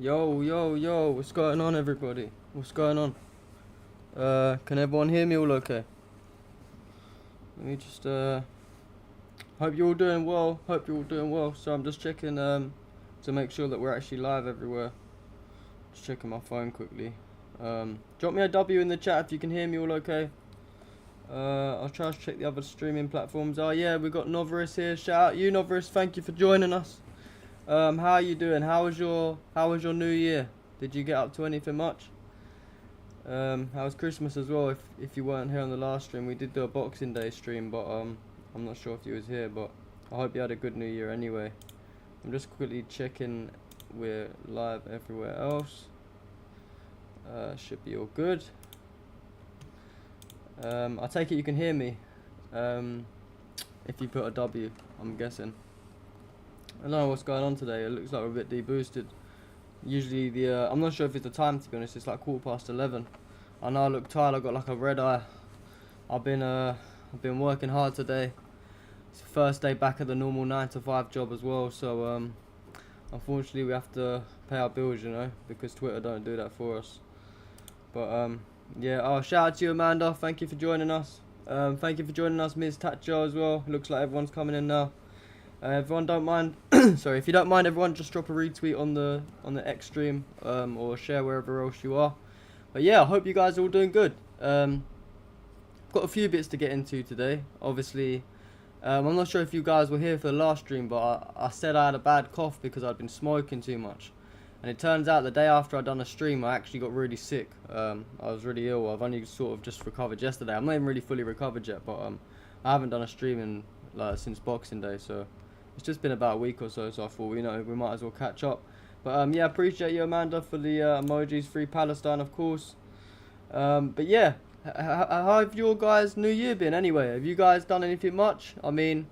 Yo, what's going on, everybody? What's going on? Can everyone hear me all okay? Let me just, hope you're all doing well. So I'm just checking, to make sure that we're actually live everywhere. Just checking my phone quickly. Drop me a W in the chat if you can hear me all okay. I'll try to check the other streaming platforms. Oh yeah, we got Novaris here. Shout out you, Novaris. Thank you for joining us. How are you doing? How was your New Year? Did you get up to anything much? How was Christmas as well? If you weren't here on the last stream, we did do a Boxing Day stream, but I'm not sure if you was here. But I hope you had a good New Year anyway. I'm just quickly checking we're live everywhere else. Should be all good. I take it you can hear me. If you put a W, I'm guessing. I don't know what's going on today. It looks like we're a bit deboosted. Usually I'm not sure if it's the time, to be honest. It's like 11:15. I know I look tired. I got like a red eye. I've been working hard today. It's the first day back at the normal 9 to 5 job as well. So unfortunately we have to pay our bills, you know, because Twitter don't do that for us. But yeah. Oh, shout out to you, Amanda. Thank you for joining us. Thank you for joining us, Ms. Tacho, as well. Looks like everyone's coming in now. Everyone don't mind, sorry, if you don't mind, everyone just drop a retweet on the X stream, or share wherever else you are. But yeah, I hope you guys are all doing good. Got a few bits to get into today. Obviously, I'm not sure if you guys were here for the last stream, but I said I had a bad cough because I'd been smoking too much. And it turns out the day after I'd done a stream, I actually got really sick. I was really ill. I've only sort of just recovered yesterday. I'm not even really fully recovered yet, but I haven't done a stream since Boxing Day, so it's just been about a week or so. So I thought, you know, we might as well catch up. But yeah, appreciate you, Amanda, for the emojis. Free Palestine, of course. But yeah, how have your guys' New Year been anyway? Have you guys done anything much? I mean,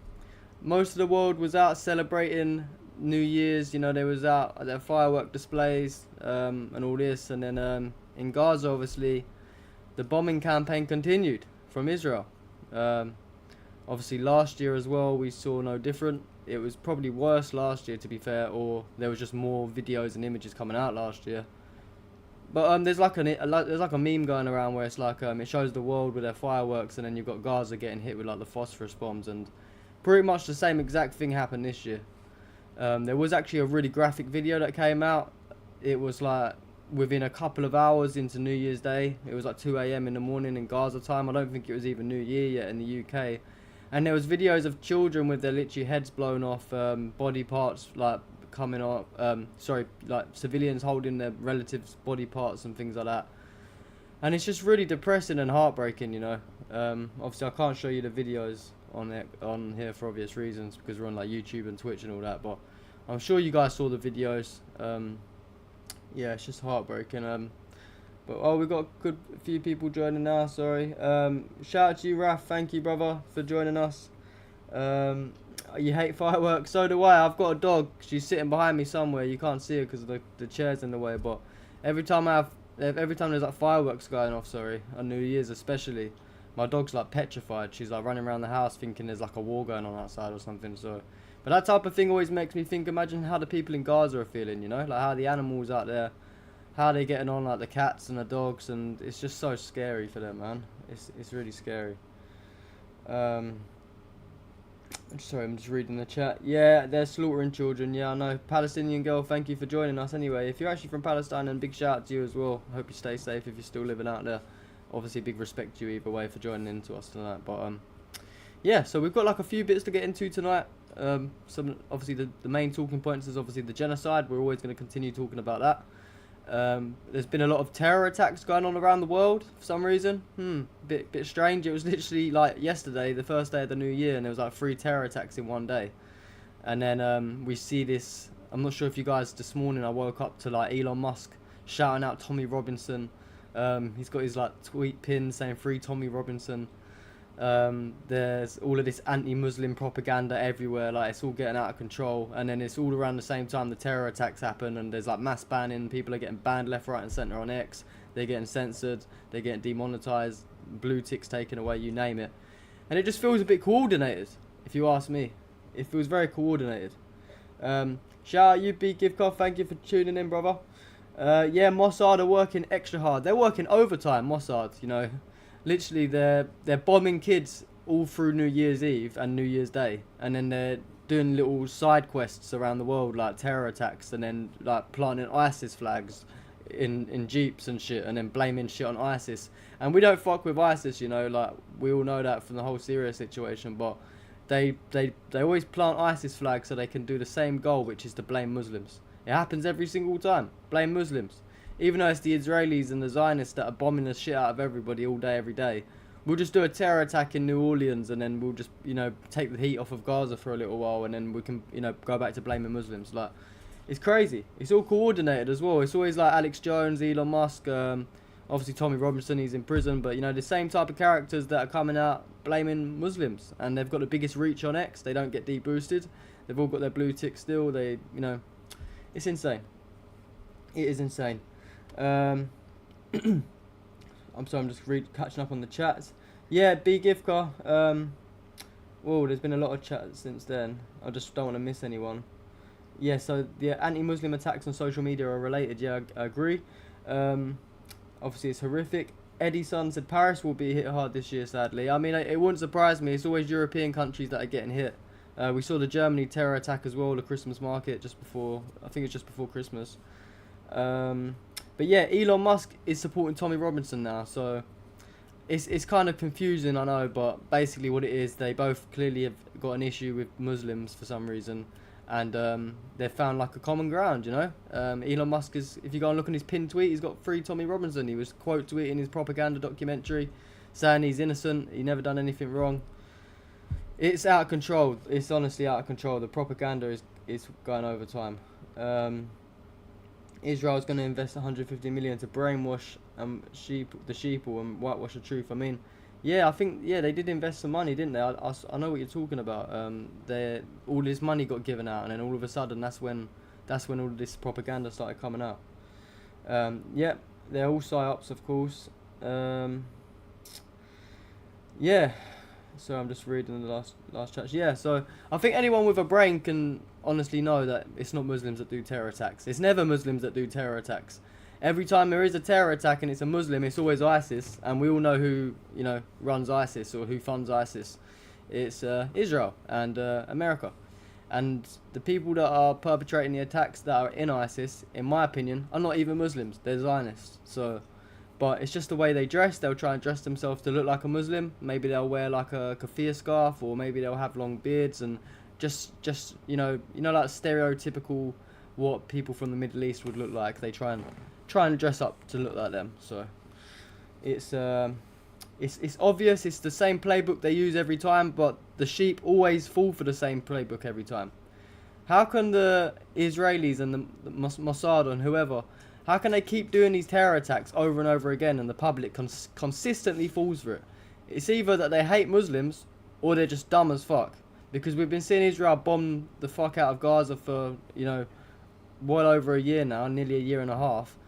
most of the world was out celebrating New Year's. You know, they was out at their firework displays and all this. And then in Gaza, obviously, the bombing campaign continued from Israel. Obviously, last year as well, we saw no different. It was probably worse last year, to be fair, or there was just more videos and images coming out last year. But there's like a meme going around where it's like it shows the world with their fireworks, and then you've got Gaza getting hit with like the phosphorus bombs, and pretty much the same exact thing happened this year. There was actually a really graphic video that came out. It was like within a couple of hours into New Year's Day. It was like 2 AM in the morning in Gaza time. I don't think it was even New Year yet in the UK. And there was videos of children with their literally heads blown off, body parts like coming off, like civilians holding their relatives' body parts and things like that. And it's just really depressing and heartbreaking, you know. Obviously I can't show you the videos on here for obvious reasons, because we're on like YouTube and Twitch and all that, but I'm sure you guys saw the videos. Yeah, it's just heartbreaking. But we've got a few people joining now, sorry. Shout out to you, Raf, thank you, brother, for joining us. You hate fireworks? So do I. I've got a dog. She's sitting behind me somewhere. You can't see her because the chair's in the way, but every time there's like fireworks going off, on New Year's especially, my dog's like petrified. She's like running around the house thinking there's like a war going on outside or something, so. But that type of thing always makes me think, imagine how the people in Gaza are feeling, you know? Like how the animals out there, how they're getting on, like the cats and the dogs, and it's just so scary for them, man. It's really scary. Sorry, I'm just reading the chat. Yeah, they're slaughtering children. Yeah, I know. Palestinian girl, thank you for joining us anyway. If you're actually from Palestine, then big shout out to you as well. I hope you stay safe if you're still living out there. Obviously, big respect to you either way for joining in to us tonight. But yeah, so we've got like a few bits to get into tonight. Obviously the main talking points is obviously the genocide. We're always going to continue talking about that. There's been a lot of terror attacks going on around the world for some reason. Bit strange. It was literally like yesterday, the first day of the new year, and there was like 3 terror attacks in one day. And then we see this. I'm not sure if you guys, this morning I woke up to like Elon Musk shouting out Tommy Robinson. He's got his like tweet pin saying "Free Tommy Robinson." There's all of this anti-Muslim propaganda everywhere, like it's all getting out of control, and then it's all around the same time the terror attacks happen, and there's like mass banning. People are getting banned left, right and centre on X. They're getting censored, they're getting demonetized, blue ticks taken away, you name it. And it just feels a bit coordinated, if you ask me. It feels very coordinated. Shout out you, B Gift Card, thank you for tuning in, brother. Yeah, Mossad are working extra hard. They're working overtime, Mossad, you know. Literally, they're bombing kids all through New Year's Eve and New Year's Day. And then they're doing little side quests around the world, like terror attacks, and then like planting ISIS flags in jeeps and shit, and then blaming shit on ISIS. And we don't fuck with ISIS, you know, like, we all know that from the whole Syria situation, but they always plant ISIS flags so they can do the same goal, which is to blame Muslims. It happens every single time. Blame Muslims. Even though it's the Israelis and the Zionists that are bombing the shit out of everybody all day, every day. We'll just do a terror attack in New Orleans, and then we'll just, you know, take the heat off of Gaza for a little while, and then we can, you know, go back to blaming Muslims. Like, it's crazy. It's all coordinated as well. It's always like Alex Jones, Elon Musk, obviously Tommy Robinson, he's in prison, but, you know, the same type of characters that are coming out blaming Muslims, and they've got the biggest reach on X. They don't get deboosted. They've all got their blue tick still. They, you know, it's insane. It is insane. I'm sorry, I'm just catching up on the chats. Yeah, B Gifka. Whoa, there's been a lot of chats since then. I just don't want to miss anyone. Yeah, so the anti-Muslim attacks on social media are related. Yeah, I agree. Obviously, it's horrific. Eddie Sun said Paris will be hit hard this year, sadly. I mean, it wouldn't surprise me. It's always European countries that are getting hit. We saw the Germany terror attack as well, the Christmas market, just before, I think it's just before Christmas. But yeah, Elon Musk is supporting Tommy Robinson now, so it's kind of confusing, I know, but basically what it is, they both clearly have got an issue with Muslims for some reason, and they've found like a common ground, you know. Elon Musk is, if you go and look on his pinned tweet, he's got free Tommy Robinson. He was quote tweeting his propaganda documentary, saying he's innocent, he never done anything wrong. It's out of control. It's honestly out of control. The propaganda is going over time. Israel's going to invest 150 million to brainwash the sheeple and whitewash the truth. I mean, yeah, I think, yeah, they did invest some money, didn't they? I know what you're talking about. All this money got given out, and then all of a sudden that's when all this propaganda started coming out. Yeah, they're all psyops, of course. Yeah. So I'm just reading the last chat. Yeah, so I think anyone with a brain can honestly know that it's not Muslims that do terror attacks. It's never Muslims that do terror attacks. Every time there is a terror attack and it's a Muslim, it's always ISIS, and we all know who, you know, runs ISIS or who funds ISIS. It's Israel and America. And the people that are perpetrating the attacks that are in ISIS, in my opinion, are not even Muslims. They're Zionists. So, but it's just the way they dress. They'll try and dress themselves to look like a Muslim. Maybe they'll wear like a keffiyeh scarf, or maybe they'll have long beards, and just you know like stereotypical what people from the Middle East would look like. They try and dress up to look like them. So it's obvious. It's the same playbook they use every time, but the sheep always fall for the same playbook every time. How can the Israelis and the Mossad and whoever, how can they keep doing these terror attacks over and over again, and the public consistently falls for it? It's either that they hate Muslims or they're just dumb as fuck. Because we've been seeing Israel bomb the fuck out of Gaza for, you know, well over a year now, nearly a year and a half.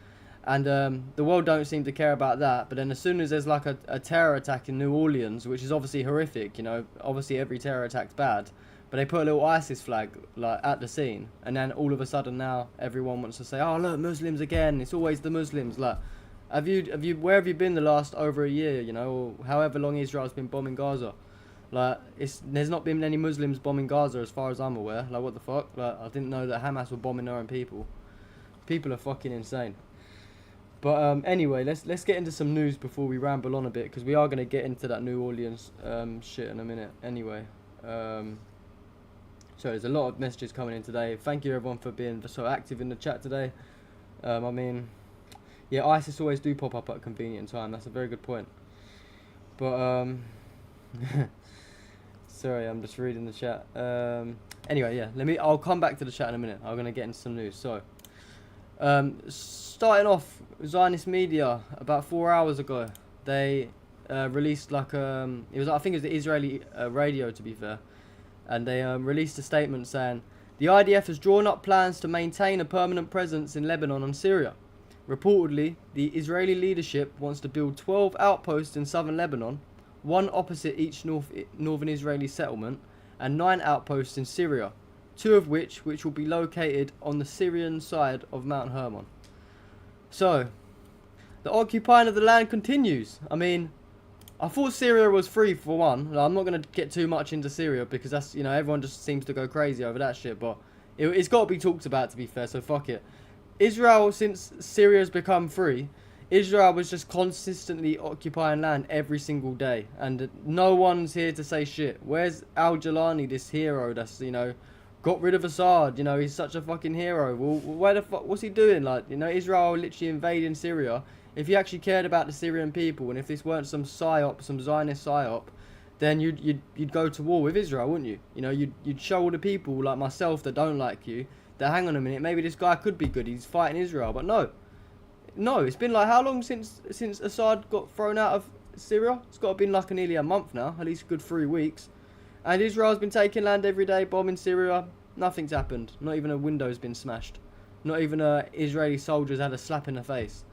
And the world don't seem to care about that. But then as soon as there's like a terror attack in New Orleans, which is obviously horrific, you know, obviously every terror attack's bad, but they put a little ISIS flag like at the scene, and then all of a sudden now everyone wants to say, oh look, Muslims again, it's always the Muslims. Like, where have you been the last over a year, you know, or however long Israel's been bombing Gaza? Like, there's not been any Muslims bombing Gaza as far as I'm aware. Like, what the fuck? Like, I didn't know that Hamas were bombing their own people. People are fucking insane. But anyway, let's get into some news before we ramble on a bit, because we are going to get into that New Orleans shit in a minute. Anyway, so there's a lot of messages coming in today. Thank you everyone for being so active in the chat today. I mean, yeah, ISIS always do pop up at a convenient time. That's a very good point. But sorry, I'm just reading the chat. Anyway, yeah, I'll come back to the chat in a minute. I'm gonna get into some news. So, starting off, Zionist media about 4 hours ago, they released like I think it was the Israeli radio, to be fair, and they released a statement saying the IDF has drawn up plans to maintain a permanent presence in Lebanon and Syria. Reportedly, the Israeli leadership wants to build 12 outposts in southern Lebanon, one opposite each northern Israeli settlement, and 9 outposts in Syria, 2 of which will be located on the Syrian side of Mount Hermon. So, the occupying of the land continues. I mean, I thought Syria was free for one. I'm not going to get too much into Syria because that's, you know, everyone just seems to go crazy over that shit. But it's got to be talked about, to be fair, so fuck it. Israel, since Syria's become free, Israel was just consistently occupying land every single day. And no one's here to say shit. Where's Al-Jalani, this hero that's, you know, got rid of Assad? You know, he's such a fucking hero. Well, where the fuck, what's he doing? Like, you know, Israel literally invading Syria. If you actually cared about the Syrian people, and if this weren't some psyop, some Zionist psyop, then you'd go to war with Israel, wouldn't you? You know, you'd show all the people like myself that don't like you that, hang on a minute, maybe this guy could be good. He's fighting Israel, but no, it's been like how long since Assad got thrown out of Syria? It's got to been like nearly a month now, at least a good 3 weeks, and Israel's been taking land every day, bombing Syria. Nothing's happened. Not even a window's been smashed. Not even Israeli soldiers had a slap in the face.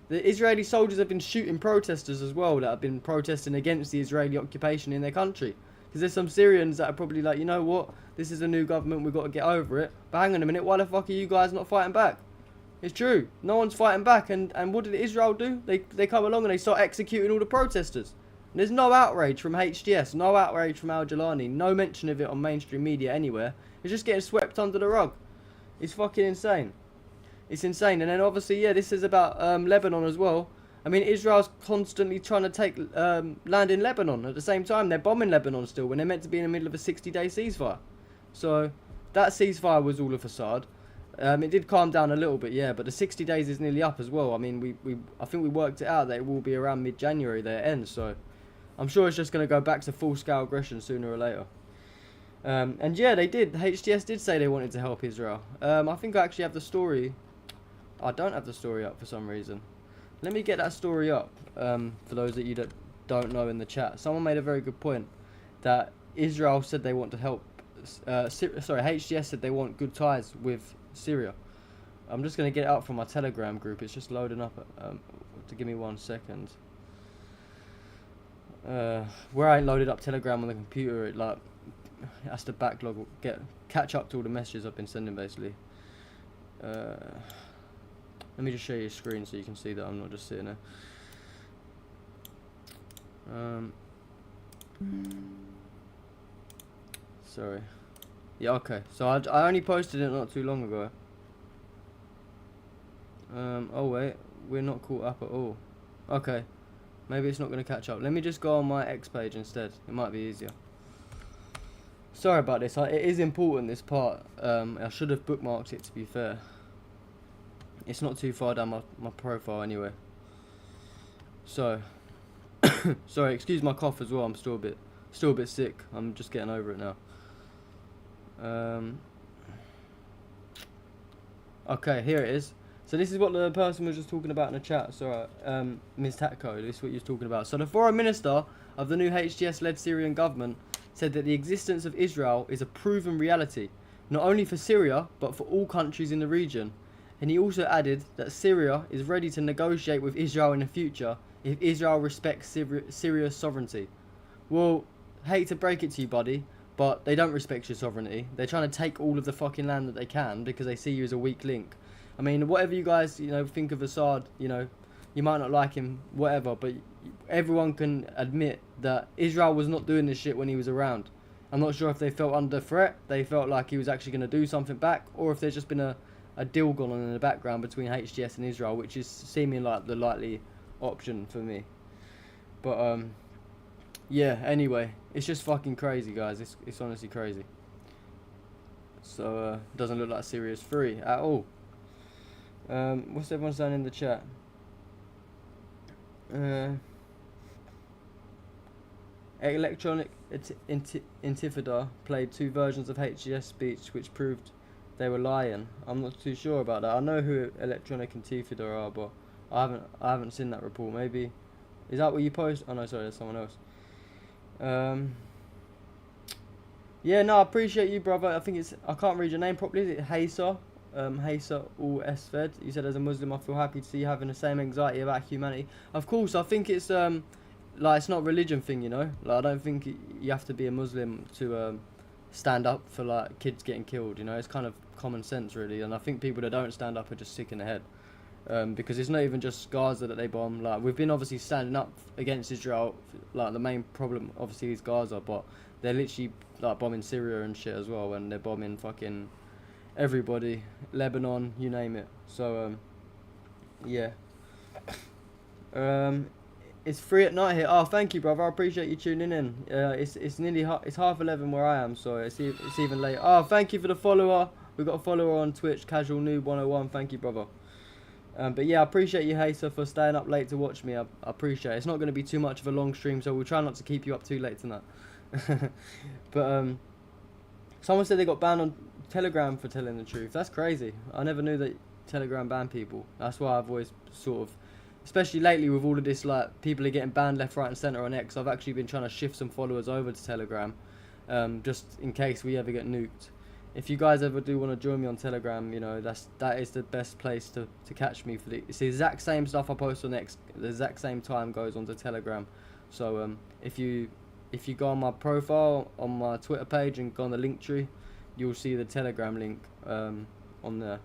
The Israeli soldiers have been shooting protesters as well that have been protesting against the Israeli occupation in their country. Because there's some Syrians that are probably like, you know what, this is a new government, we've got to get over it. But hang on a minute, why the fuck are you guys not fighting back? It's true, no one's fighting back. And what did Israel do? They come along and they start executing all the protesters. And there's no outrage from HDS, no outrage from Al-Jalani, no mention of it on mainstream media anywhere. It's just getting swept under the rug. It's fucking insane. It's insane. And then obviously, yeah, this is about Lebanon as well. I mean, Israel's constantly trying to take land in Lebanon. At the same time, they're bombing Lebanon still when they're meant to be in the middle of a 60-day ceasefire. So that ceasefire was all of Assad. It did calm down a little bit, yeah, but the 60 days is nearly up as well. I mean, I think we worked it out that it will be around mid-January that it ends. So I'm sure it's just going to go back to full-scale aggression sooner or later. And yeah, they did. HTS did say they wanted to help Israel. I think I actually have the story. I don't have the story up for some reason. Let me get that story up for those that you that don't know in the chat. Someone made a very good point that Israel said they want to help. HTS said they want good ties with Syria. I'm just going to get it up from my Telegram group. It's just loading up. To give me 1 second. Where I loaded up Telegram on the computer, it like has to backlog, catch up to all the messages I've been sending basically. Let me just show you a screen so you can see that I'm not just sitting there. Sorry. Yeah, okay. So I only posted it not too long ago. Oh wait, we're not caught up at all. Okay. Maybe it's not going to catch up. Let me just go on my X page instead. It might be easier. Sorry about this. It is important, this part. I should have bookmarked it, to be fair. It's not too far down my profile anyway. So, sorry, excuse my cough as well. I'm still a bit sick. I'm just getting over it now. Okay, here it is. So this is what the person was just talking about in the chat. Sorry, Ms. Tatko, this is what you was talking about. So the foreign minister of the new HTS-led Syrian government said that the existence of Israel is a proven reality, not only for Syria, but for all countries in the region. And he also added that Syria is ready to negotiate with Israel in the future if Israel respects Syria's sovereignty. Well, hate to break it to you, buddy, but they don't respect your sovereignty. They're trying to take all of the fucking land that they can because they see you as a weak link. I mean, whatever you guys, you know, think of Assad, you know, you might not like him, whatever, but everyone can admit that Israel was not doing this shit when he was around. I'm not sure if they felt under threat, they felt like he was actually going to do something back, or if there's just been a deal gone on in the background between HTS and Israel, which is seeming like the likely option for me. But yeah, anyway, it's just fucking crazy, guys. It's honestly crazy. So doesn't look like Syria's free at all. What's everyone saying in the chat? Electronic Intifada played 2 versions of HTS speech which proved they were lying. I'm not too sure about that. I know who Electronic Intifada are, but I haven't seen that report. Maybe is that what you post? Oh no, sorry, there's someone else. Yeah, no, I appreciate you, brother. I think I can't read your name properly. Is it Haysa? Haysa All S-Fed. You said, as a Muslim, I feel happy to see you having the same anxiety about humanity. Of course, I think it's like it's not a religion thing, you know. Like I don't think you have to be a Muslim to stand up for like kids getting killed. You know, it's kind of common sense really. And I think people that don't stand up are just sick in the head. because it's not even just Gaza that they bomb. Like, we've been obviously standing up against Israel. Like, the main problem obviously is Gaza, but they're literally like bombing Syria and shit as well, and they're bombing fucking everybody, Lebanon, you name it. So yeah. It's 3 at night here. Oh, thank you, brother. I appreciate you tuning in. It's nearly it's 11:30 where I am, so it's even late. Oh, thank you for the follower. We got a follower on Twitch, Casual Noob 101. Thank you, brother. But yeah, I appreciate you, Hater, for staying up late to watch me. I appreciate it. It's not going to be too much of a long stream, so we'll try not to keep you up too late tonight. But someone said they got banned on Telegram for telling the truth. That's crazy. I never knew that Telegram banned people. That's why I've always sort of, especially lately with all of this, like, people are getting banned left, right and centre on X. I've actually been trying to shift some followers over to Telegram, just in case we ever get nuked. If you guys ever do want to join me on Telegram, you know, that is the best place to catch me. It's the exact same stuff I post on X, the exact same time goes onto Telegram. So if you go on my profile on my Twitter page and go on the link tree, you'll see the Telegram link on there.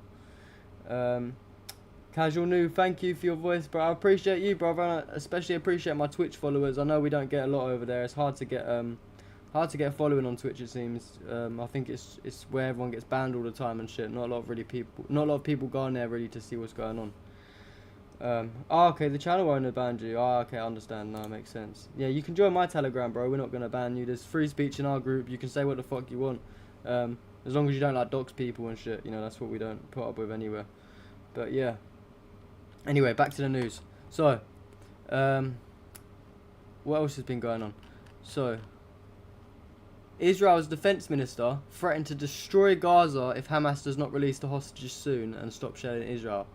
Casual Noob, thank you for your voice, bro. I appreciate you, brother. I especially appreciate my Twitch followers. I know we don't get a lot over there. It's hard to get a following on Twitch, it seems. I think it's where everyone gets banned all the time and shit. Not a lot of people go on there really to see what's going on. Oh, okay, the channel owner banned you. Oh, okay, I understand. No, it makes sense. Yeah, you can join my Telegram, bro. We're not gonna ban you. There's free speech in our group. You can say what the fuck you want, as long as you don't like dox people and shit. You know, that's what we don't put up with anywhere. But yeah. Anyway, back to the news. So, what else has been going on? So, Israel's defense minister threatened to destroy Gaza if Hamas does not release the hostages soon and stop shelling Israel.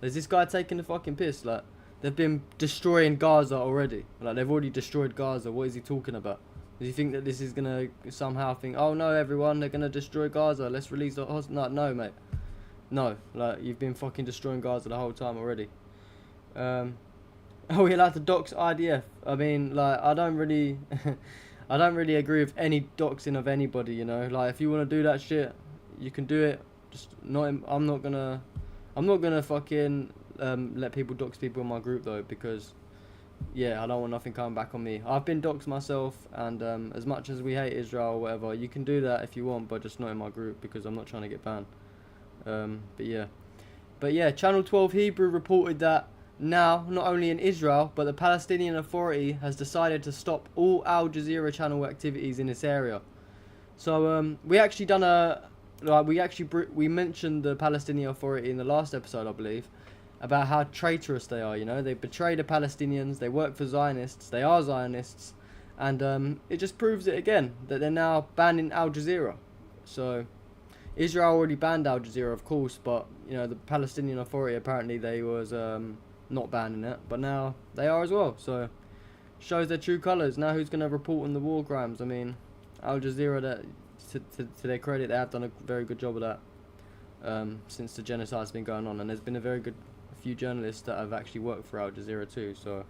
Is this guy taking the fucking piss? Like, they've been destroying Gaza already. Like, they've already destroyed Gaza. What is he talking about? Does he think that this is gonna somehow think, oh no, everyone, they're gonna destroy Gaza, let's release the hostages? No, mate. No, like, you've been fucking destroying Gaza the whole time already. Are we allowed to dox IDF? I mean, like, I don't really agree with any doxing of anybody, you know. Like, if you want to do that shit, you can do it. Just not. I'm not gonna fucking let people dox people in my group though, because yeah, I don't want nothing coming back on me. I've been doxed myself, and as much as we hate Israel or whatever, you can do that if you want, but just not in my group because I'm not trying to get banned. But yeah, Channel 12 Hebrew reported that now, not only in Israel, but the Palestinian Authority has decided to stop all Al Jazeera channel activities in this area. So we actually done we mentioned the Palestinian Authority in the last episode, I believe, about how traitorous they are. You know, they betray the Palestinians, they work for Zionists, they are Zionists, and it just proves it again that they're now banning Al Jazeera. So Israel already banned Al Jazeera, of course, but you know, the Palestinian Authority, apparently they was not banning it, but now they are as well. So shows their true colours. Now who's going to report on the war crimes? I mean, Al Jazeera, that to their credit, they have done a very good job of that since the genocide's been going on, and there's been a few journalists that have actually worked for Al Jazeera too. So,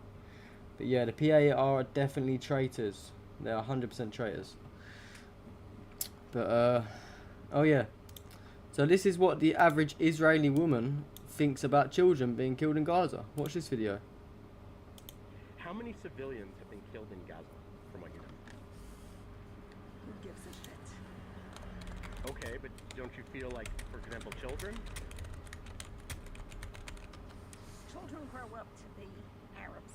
but yeah, the PA are definitely traitors. They are 100% traitors. But oh yeah. So this is what the average Israeli woman thinks about children being killed in Gaza. Watch this video. How many civilians have been killed in Gaza, from what you know? Who gives a shit? Okay, but don't you feel like, for example, children? Children grow up to be Arabs.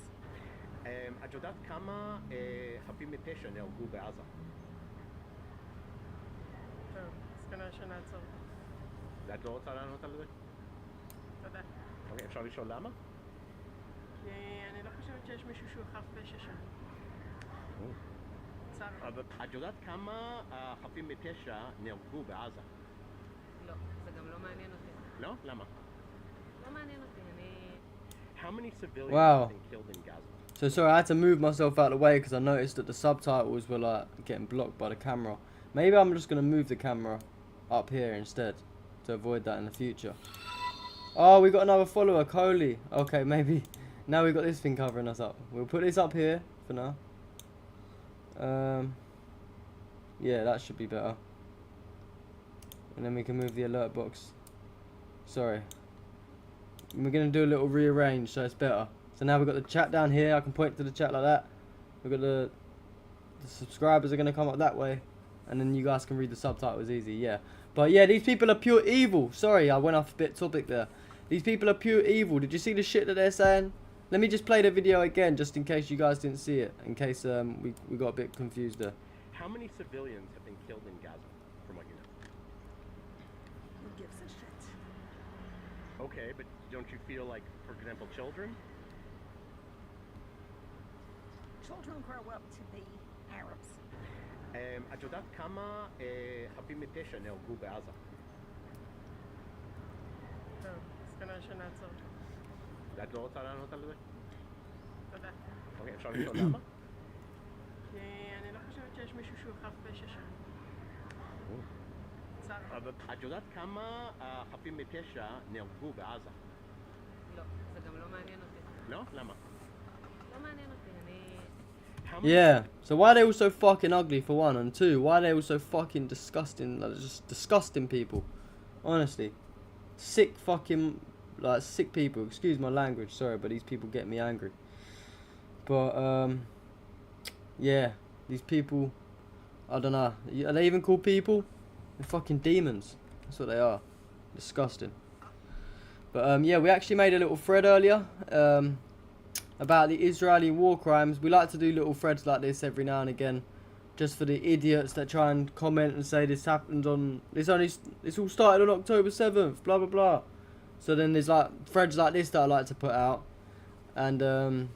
את יודעת כמה חפים מפשע נהרגו בעזה? טוב, אז כנראה שנעצור. ואת לא רוצה לענות על זה? תודה. אוקיי, אפשר לשאול למה? כי אני לא חושבת שיש מישהו שהוא חף פשע שם. צר. אבל את יודעת כמה חפים מפשע נהרגו בעזה? לא, זה גם לא מעניין אותי. לא? למה? לא מעניין אותי, אני... How many civilians Wow. have been killed in Gaza? So sorry, I had to move myself out of the way because I noticed that the subtitles were like getting blocked by the camera. Maybe I'm just gonna move the camera up here instead to avoid that in the future. Oh, we got another follower, Coley. Okay, maybe now we got this thing covering us up. We'll put this up here for now. Yeah, that should be better. And then we can move the alert box. Sorry. we're gonna do a little rearrange so it's better. So now we've got the chat down here. I can point to the chat like that. We've got the subscribers are gonna come up that way, and then you guys can read the subtitles easy. Yeah. But yeah, these people are pure evil. Sorry, I went off a bit topic there. These people are pure evil. Did you see the shit that they're saying? Let me just play the video again, just in case you guys didn't see it. In case we got a bit confused there. How many civilians have been killed in Gaza, from what you know? Who gives a shit? Okay, but don't you feel like, for example, children? Children grow up to be Arabs. את יודעת כמה חפים מפשע נהרגו בעזה? טוב, אז כנראה שנעצור. את לא רוצה לענות על זה? תודה. אוקיי, אפשר לשאול למה? כי אני לא חושבת שיש מישהו שהוא חף פשע שם. צר. אבל את יודעת כמה חפים מפשע נהרגו בעזה? לא, זה גם לא מעניין אותי. לא? למה? לא מעניין אותי, אני... Yeah, so why are they all so fucking ugly for one, and two, why are they all so fucking disgusting, like just disgusting people, honestly, sick fucking, like sick people, excuse my language, sorry, but these people get me angry, but yeah, these people, I don't know, are they even called people? They're fucking demons, that's what they are, disgusting, but yeah, we actually made a little thread earlier, about the Israeli war crimes. We like to do little threads like this every now and again, just for the idiots that try and comment and say this happened on this all started on October 7th, blah blah blah. So then there's like threads like this that I like to put out, and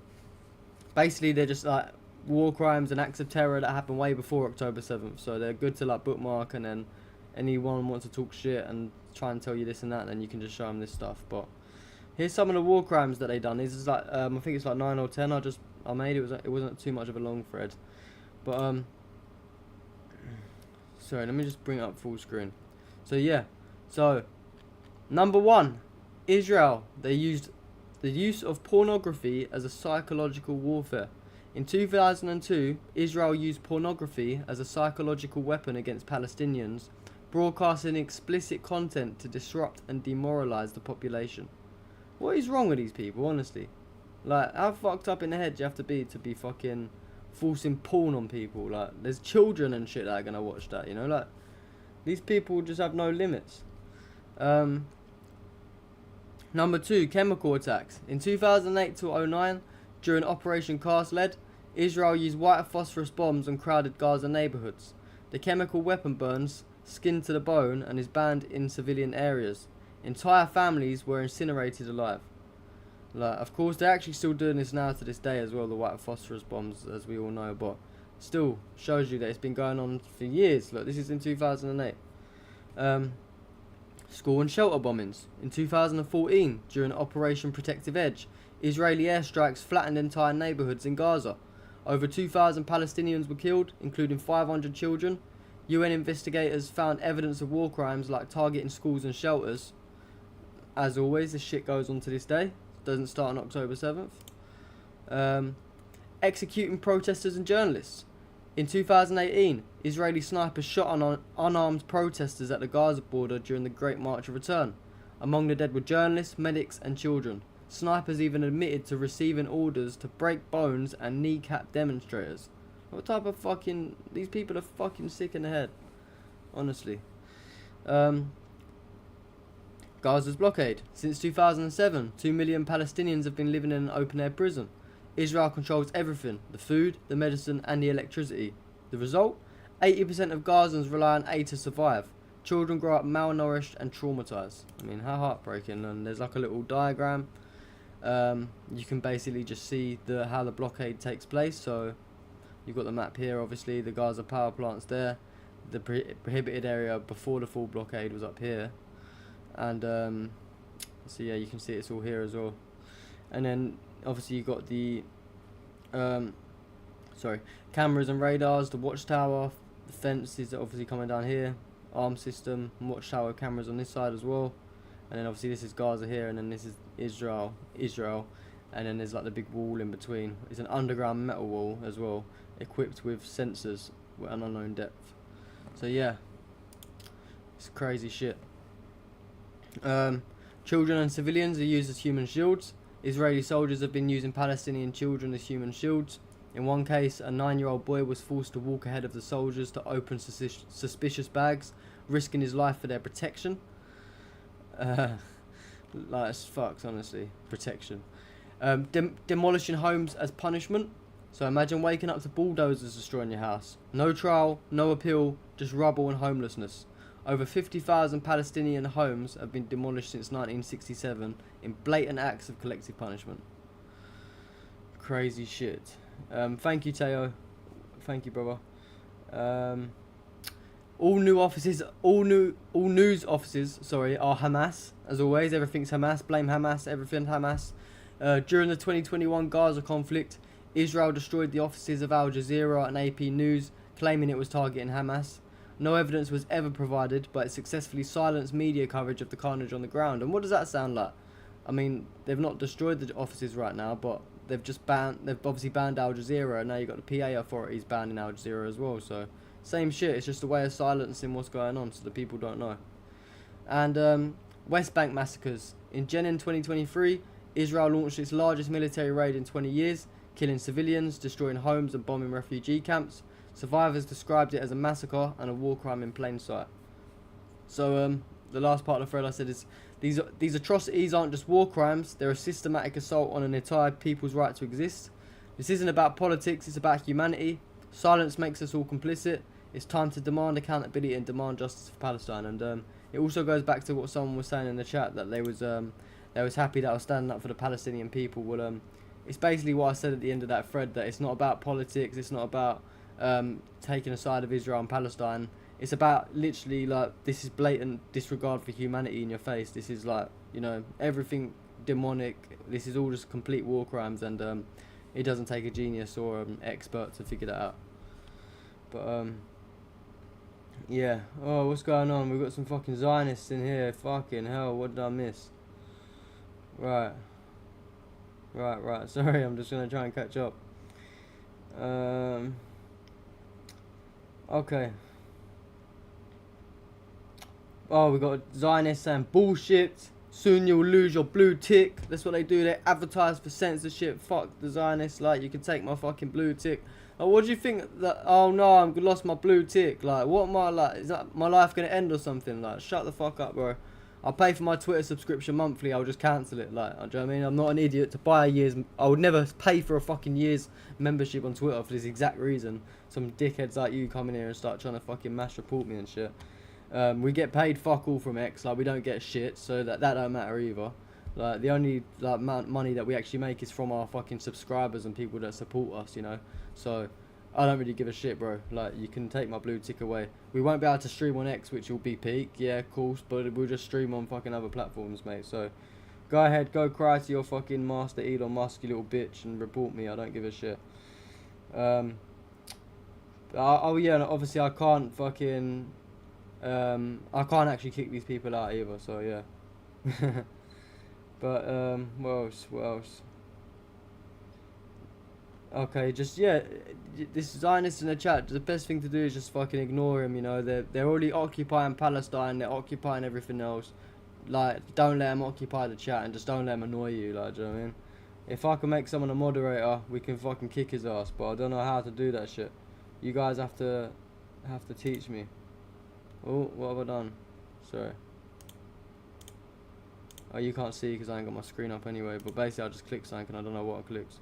basically they're just like war crimes and acts of terror that happened way before October 7th. So they're good to like bookmark, and then anyone wants to talk shit and try and tell you this and that, then you can just show them this stuff. But here's some of the war crimes that they done. This is like I think it's like 9 or 10. I made it wasn't too much of a long thread, but sorry, let me just bring it up full screen. So yeah, so number 1, Israel. They used the use of pornography as a psychological warfare. In 2002, Israel used pornography as a psychological weapon against Palestinians, broadcasting explicit content to disrupt and demoralize the population. What is wrong with these people, honestly? Like, how fucked up in the head do you have to be fucking forcing porn on people? Like, there's children and shit that are gonna watch that, you know? Like, these people just have no limits. Number 2, chemical attacks. In 2008 to 2009, during Operation Cast Lead, Israel used white phosphorus bombs on crowded Gaza neighborhoods. The chemical weapon burns skin to the bone and is banned in civilian areas. Entire families were incinerated alive. Like, of course, they're actually still doing this now to this day as well, the white phosphorus bombs, as we all know, but still shows you that it's been going on for years. Look, this is in 2008. School and shelter bombings. In 2014, during Operation Protective Edge, Israeli airstrikes flattened entire neighborhoods in Gaza. Over 2,000 Palestinians were killed, including 500 children. UN investigators found evidence of war crimes like targeting schools and shelters. As always, this shit goes on to this day. It doesn't start on October 7th. Executing protesters and journalists. In 2018, Israeli snipers shot on unarmed protesters at the Gaza border during the Great March of Return. Among the dead were journalists, medics and children. Snipers even admitted to receiving orders to break bones and kneecap demonstrators. What type of fucking... These people are fucking sick in the head. Honestly. Gaza's blockade. Since 2007, 2 million Palestinians have been living in an open-air prison. Israel controls everything, the food, the medicine and the electricity. The result? 80% of Gazans rely on aid to survive. Children grow up malnourished and traumatized. I mean, how heartbreaking. And there's like a little diagram. You can basically just see how the blockade takes place. So you've got the map here, obviously, the Gaza power plant's there. The prohibited area before the full blockade was up here. And so yeah, you can see it's all here as well. And then obviously you've got the cameras and radars, the watchtower, the fence is obviously coming down here, arm system, and watchtower cameras on this side as well. And then obviously this is Gaza here, and then this is Israel, and then there's like the big wall in between. It's an underground metal wall as well, equipped with sensors at an unknown depth. So yeah, it's crazy shit. Children and civilians are used as human shields. Israeli soldiers have been using Palestinian children as human shields. In one case, a 9-year-old boy was forced to walk ahead of the soldiers to open suspicious bags, risking his life for their protection. Like, as fucks, honestly. Protection. Demolishing homes as punishment. So imagine waking up to bulldozers destroying your house. No trial, no appeal, just rubble and homelessness. Over 50,000 Palestinian homes have been demolished since 1967 in blatant acts of collective punishment. Crazy shit. Thank you, Teo. Thank you, brother. All news offices, sorry, are Hamas. As always, everything's Hamas. Blame Hamas. Everything Hamas. During the 2021 Gaza conflict, Israel destroyed the offices of Al Jazeera and AP News, claiming it was targeting Hamas. No evidence was ever provided, but it successfully silenced media coverage of the carnage on the ground. And what does that sound like? I mean, they've not destroyed the offices right now, but they've obviously banned Al Jazeera, and now you've got the PA authorities banning Al Jazeera as well. So, same shit. It's just a way of silencing what's going on, so the people don't know. And West Bank massacres. In Jenin 2023, Israel launched its largest military raid in 20 years, killing civilians, destroying homes and bombing refugee camps. Survivors described it as a massacre and a war crime in plain sight. So the last part of the thread I said is these atrocities aren't just war crimes, they're a systematic assault on an entire people's right to exist. This isn't about politics, it's about humanity. Silence makes us all complicit. It's time to demand accountability and demand justice for Palestine. And it also goes back to what someone was saying in the chat, that they was happy that I was standing up for the Palestinian people. Well, it's basically what I said at the end of that thread, that it's not about politics, it's not about taking a side of Israel and Palestine. It's about literally, like, this is blatant disregard for humanity in your face. This is like, you know, everything demonic. This is all just complete war crimes, and it doesn't take a genius or an expert to figure that out. But yeah. Oh, what's going on? We've got some fucking Zionists in here. Fucking hell, what did I miss? Right. Sorry, I'm just gonna try and catch up. Okay. Oh, we got Zionists saying bullshit. Soon you'll lose your blue tick. That's what they do. They advertise for censorship. Fuck the Zionists. Like, you can take my fucking blue tick. Like, what do you think that? Oh no, I've lost my blue tick. Like, what am I like? Is that my life gonna end or something? Like, shut the fuck up, bro. I'll pay for my Twitter subscription monthly. I'll just cancel it. Like, do you know what I mean? I'm not an idiot to buy a year's. I would never pay for a fucking year's membership on Twitter for this exact reason. Some dickheads like you come in here and start trying to fucking mass report me and shit. We get paid fuck all from X. Like, we don't get shit, so that don't matter either. Like, the only like money that we actually make is from our fucking subscribers and people that support us, you know. So I don't really give a shit, bro. Like, you can take my blue tick away. We won't be able to stream on X, which will be peak, yeah, of course, but we'll just stream on fucking other platforms, mate. So go ahead, go cry to your fucking master Elon Musk, you little bitch, and report me. I don't give a shit. Oh yeah, and obviously I can't fucking I can't actually kick these people out either, so yeah. But what else? Okay, just, yeah, this Zionist in the chat, the best thing to do is just fucking ignore him, you know. They're already occupying Palestine, they're occupying everything else. Like, don't let them occupy the chat, and just don't let them annoy you, like, do you know what I mean? If I can make someone a moderator, we can fucking kick his ass, but I don't know how to do that shit. You guys have to teach me. Oh, what have I done? Sorry. Oh, you can't see because I ain't got my screen up anyway, but basically I just clicked something and I don't know what I clicked.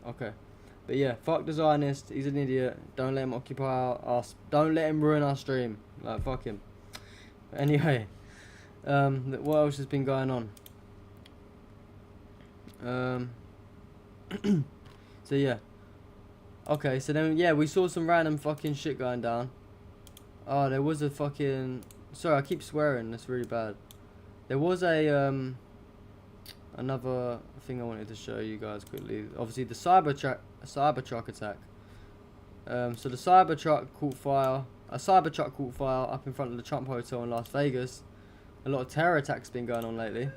Okay. But yeah, fuck the Zionist, he's an idiot. Don't let him occupy don't let him ruin our stream. Like, fuck him. Anyway, what else has been going on? So yeah. Okay, so then, yeah, we saw some random fucking shit going down. Oh, there was a fucking... Sorry, I keep swearing, that's really bad. There was a, another thing I wanted to show you guys quickly. Obviously, the Cybertruck attack. So the Cybertruck caught fire. A Cybertruck caught fire up in front of the Trump Hotel in Las Vegas. A lot of terror attacks been going on lately.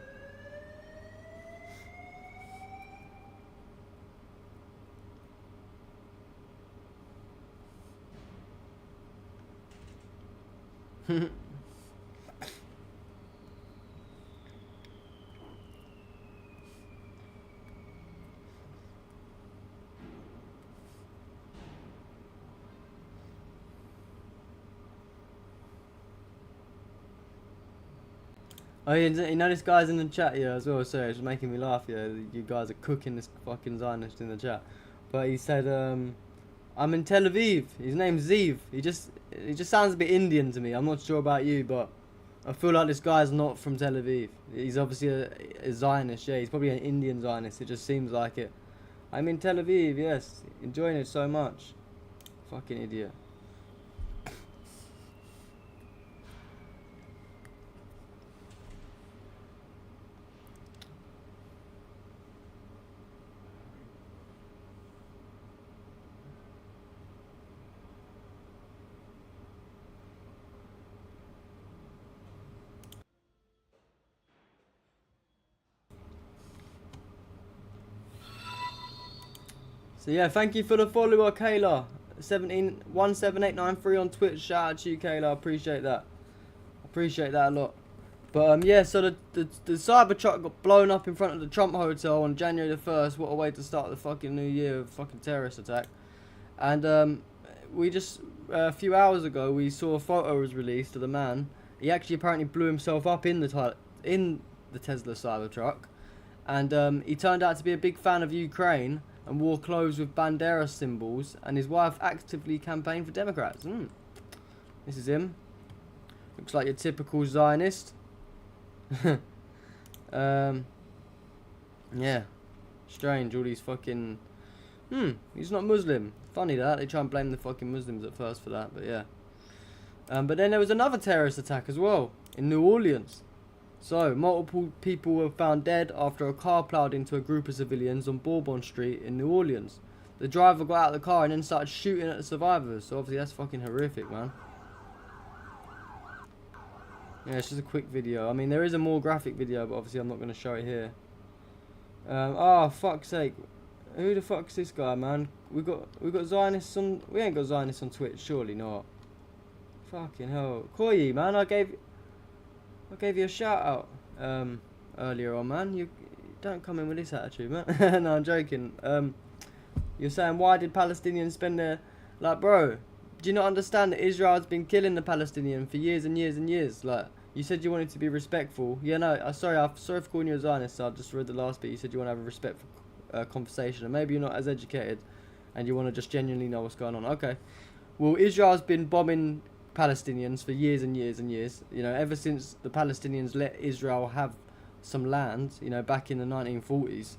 Oh, yeah, you know this guy's in the chat here as well. Sorry, it's making me laugh. Yeah, you guys are cooking this fucking Zionist in the chat. But he said, "I'm in Tel Aviv." His name's Ziv. He just sounds a bit Indian to me. I'm not sure about you, but I feel like this guy's not from Tel Aviv. He's obviously a Zionist. Yeah, he's probably an Indian Zionist. It just seems like it. I'm in Tel Aviv. Yes, enjoying it so much. Fucking idiot. So yeah, thank you for the follower, Kayla. 17893 on Twitch. Shout out to you, Kayla. I appreciate that. Appreciate that a lot. But yeah, so the Cybertruck got blown up in front of the Trump Hotel on January the 1st. What a way to start the fucking new year of fucking terrorist attack. And we just a few hours ago we saw a photo was released of the man. He actually apparently blew himself up in the Tesla Cybertruck, and he turned out to be a big fan of Ukraine and wore clothes with Bandera symbols, and his wife actively campaigned for Democrats. This is him. Looks like your typical Zionist. Yeah. Strange, all these fucking... he's not Muslim. Funny that, they try and blame the fucking Muslims at first for that, but yeah. But then there was another terrorist attack as well, in New Orleans. So, multiple people were found dead after a car ploughed into a group of civilians on Bourbon Street in New Orleans. The driver got out of the car and then started shooting at the survivors. So obviously that's fucking horrific, man. Yeah, it's just a quick video. I mean, there is a more graphic video, but obviously I'm not going to show it here. Oh, fuck's sake. Who the fuck's this guy, man? We got Zionists on... We ain't got Zionists on Twitch, surely not. Fucking hell. Koyi, man, I gave you a shout out earlier on, man. You don't come in with this attitude, man. No, I'm joking. You're saying, why did Palestinians spend their... Like, bro, do you not understand that Israel's been killing the Palestinians for years and years and years? Like, you said you wanted to be respectful. Yeah, no, I'm sorry for calling you a Zionist. I just read the last bit. You said you want to have a respectful conversation, and maybe you're not as educated and you want to just genuinely know what's going on. Okay. Well, Israel's been bombing Palestinians for years and years and years. You know, ever since the Palestinians let Israel have some land, you know, back in the 1940s,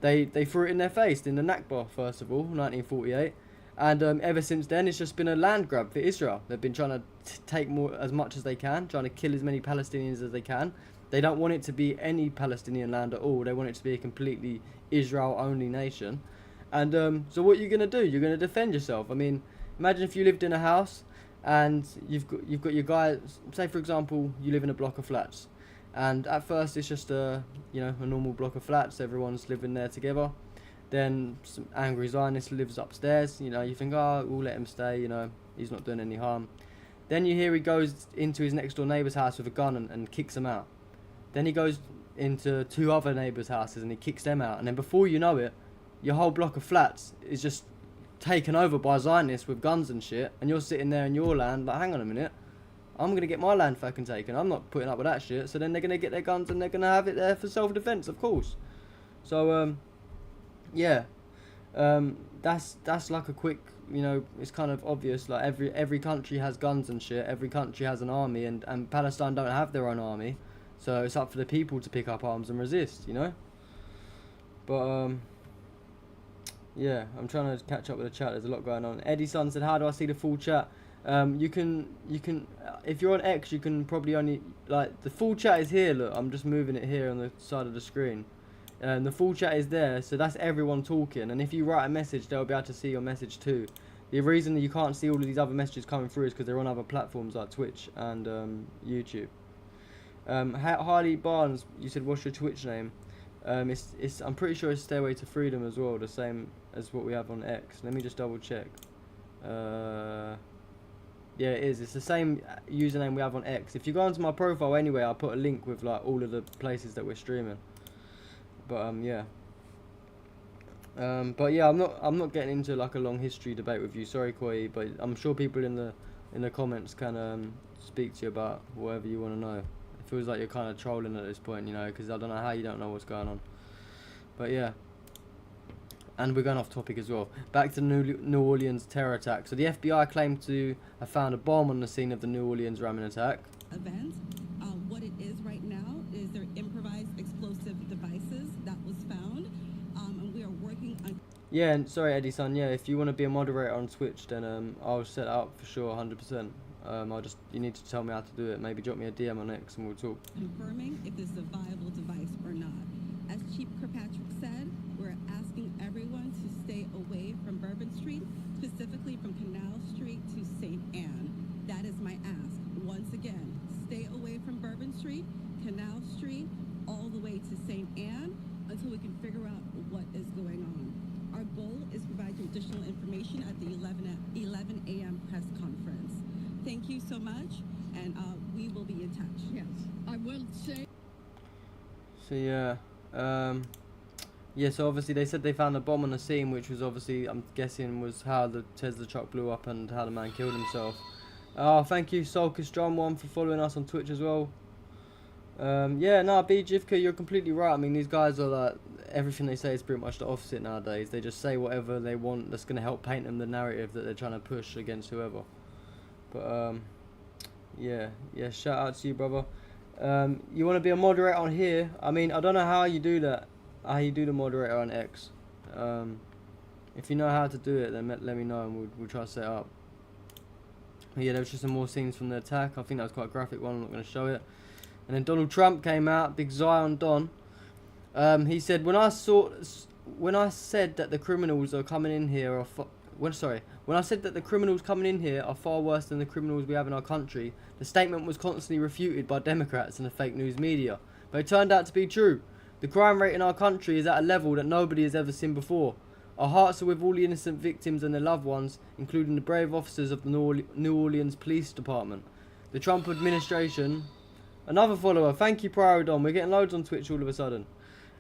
they threw it in their face in the Nakba, first of all, 1948. And ever since then, it's just been a land grab for Israel. They've been trying to take as much as they can, trying to kill as many Palestinians as they can. They don't want it to be any Palestinian land at all. They want it to be a completely Israel-only nation. And so what are you going to do? You're going to defend yourself. I mean, imagine if you lived in a house and you've got your guy, say for example, you live in a block of flats. And at first it's just a normal block of flats. Everyone's living there together. Then some angry Zionist lives upstairs. You know, you think, oh, we'll let him stay. You know, he's not doing any harm. Then you hear he goes into his next door neighbour's house with a gun and kicks him out. Then he goes into two other neighbours' houses and he kicks them out. And then before you know it, your whole block of flats is just taken over by Zionists with guns and shit. And you're sitting there in your land like, hang on a minute, I'm going to get my land fucking taken. I'm not putting up with that shit. So then they're going to get their guns and they're going to have it there for self-defence, of course. So, yeah, that's like a quick, you know, it's kind of obvious, like every country has guns and shit, every country has an army, and Palestine don't have their own army, so it's up for the people to pick up arms and resist, you know. But yeah, I'm trying to catch up with the chat. There's a lot going on. Eddie Son said, how do I see the full chat? You can if you're on X, you can probably only, like, the full chat is here. Look, I'm just moving it here on the side of the screen. The full chat is there, so that's everyone talking, and if you write a message, they'll be able to see your message too. The reason that you can't see all of these other messages coming through is because they're on other platforms like Twitch and YouTube. Harley Barnes, you said, what's your Twitch name? It's I'm pretty sure it's Stairway to Freedom as well, the same as what we have on X. Let me just double check. Yeah, it is. It's the same username we have on X. If you go onto my profile anyway, I'll put a link with like all of the places that we're streaming. But yeah. But yeah, I'm not getting into like a long history debate with you. Sorry, Koi, but I'm sure people in the comments can speak to you about whatever you want to know. It feels like you're kind of trolling at this point, you know, because I don't know how you don't know what's going on. But yeah. And we're going off topic as well. Back to New Orleans terror attack. So the FBI claimed to have found a bomb on the scene of the New Orleans ramming attack. Event. What it is right now is their improvised explosive devices that was found, and we are working on. Yeah, and sorry, Eddie-san. Yeah, if you want to be a moderator on Twitch, then I'll set it up for sure, 100%. You need to tell me how to do it. Maybe drop me a DM on X and we'll talk. Confirming if this is a viable device or not. As Chief Kirkpatrick said, we're asking everyone to stay away from Bourbon Street, specifically from Canal Street to St. Anne. That is my ask. Once again, stay away from Bourbon Street, Canal Street, all the way to St. Anne until we can figure out what is going on. Our goal is to provide you additional information at the 11 a.m. press conference. Thank you so much, and we will be in touch. Yes, I will say. So yeah, yeah. So obviously they said they found a bomb on the scene, which was obviously, I'm guessing, was how the Tesla truck blew up and how the man killed himself. Oh, thank you, Solkus Drum One, for following us on Twitch as well. Yeah, no, B Jivka, you're completely right. I mean, these guys are like, everything they say is pretty much the opposite nowadays. They just say whatever they want that's going to help paint them the narrative that they're trying to push against whoever. But yeah, shout out to you, brother. You want to be a moderator on here? I mean, I don't know how you do that. How you do the moderator on X? If you know how to do it, then let me know and we'll try to set it up. But yeah, there was just some more scenes from the attack. I think that was quite a graphic one. I'm not going to show it. And then Donald Trump came out, big Zion Don. He said, when I said that the criminals are coming in here when I said that the criminals coming in here are far worse than the criminals we have in our country, the statement was constantly refuted by Democrats and the fake news media. But it turned out to be true. The crime rate in our country is at a level that nobody has ever seen before. Our hearts are with all the innocent victims and their loved ones, including the brave officers of the New Orleans Police Department. The Trump administration... Another follower, thank you, Priodon. We're getting loads on Twitch all of a sudden.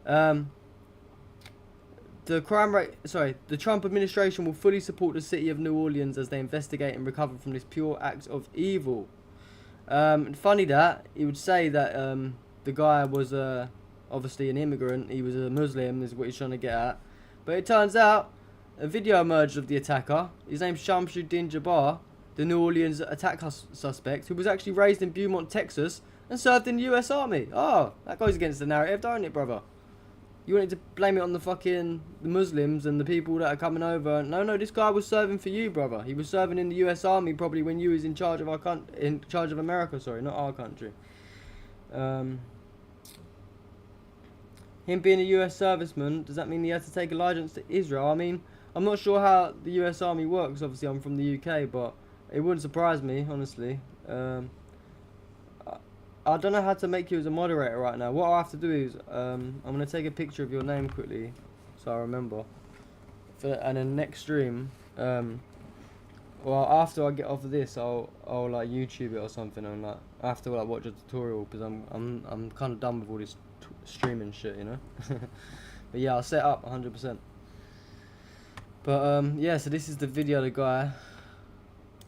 The Trump administration will fully support the city of New Orleans as they investigate and recover from this pure act of evil. Funny that he would say that the guy was obviously an immigrant. He was a Muslim, is what he's trying to get at. But it turns out a video emerged of the attacker. His name's Shamsuddin Jabbar, the New Orleans attack suspect, who was actually raised in Beaumont, Texas, and served in the US Army. Oh, that goes against the narrative, don't it, brother? You wanted to blame it on the fucking Muslims and the people that are coming over. No, this guy was serving for you, brother. He was serving in the US Army probably when you was in charge of in charge of America, sorry, not our country. Him being a US serviceman, does that mean he had to take allegiance to Israel? I mean, I'm not sure how the US Army works. Obviously, I'm from the UK, but it wouldn't surprise me, honestly. I don't know how to make you as a moderator right now. What I have to do is, I'm going to take a picture of your name quickly, so I remember. And then next stream, well, after I get off of this, I'll like YouTube it or something, and like I have to like watch a tutorial because I'm kind of done with all this streaming shit, you know. But yeah, I'll set up 100%. But yeah, so this is the video of the guy.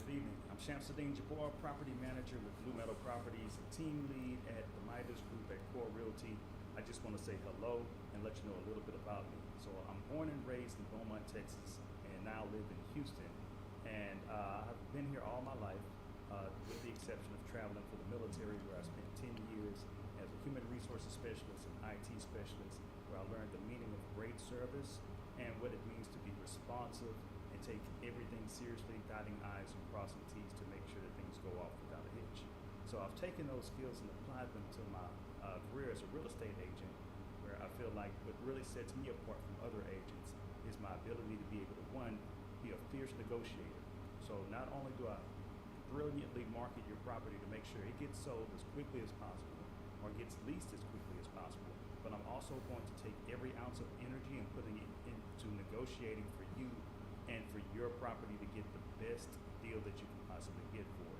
Good evening. I'm Shamsuddin Jabbar, property manager with Blue Meadow Properties, team lead at the Midas Group at Core Realty. I just want to say hello and let you know a little bit about me. So I'm born and raised in Beaumont, Texas, and now live in Houston. And I've been here all my life, with the exception of traveling for the military, where I spent 10 years as a human resources specialist and IT specialist, where I learned the meaning of great service and what it means to be responsive and take everything seriously, dotting I's and crossing T's to make sure that things go off without a hitch. So I've taken those skills and applied them to my career as a real estate agent, where I feel like what really sets me apart from other agents is my ability to be able to, one, be a fierce negotiator. So not only do I brilliantly market your property to make sure it gets sold as quickly as possible or gets leased as quickly as possible, but I'm also going to take every ounce of energy and putting it into negotiating for you and for your property to get the best deal that you can possibly get for it.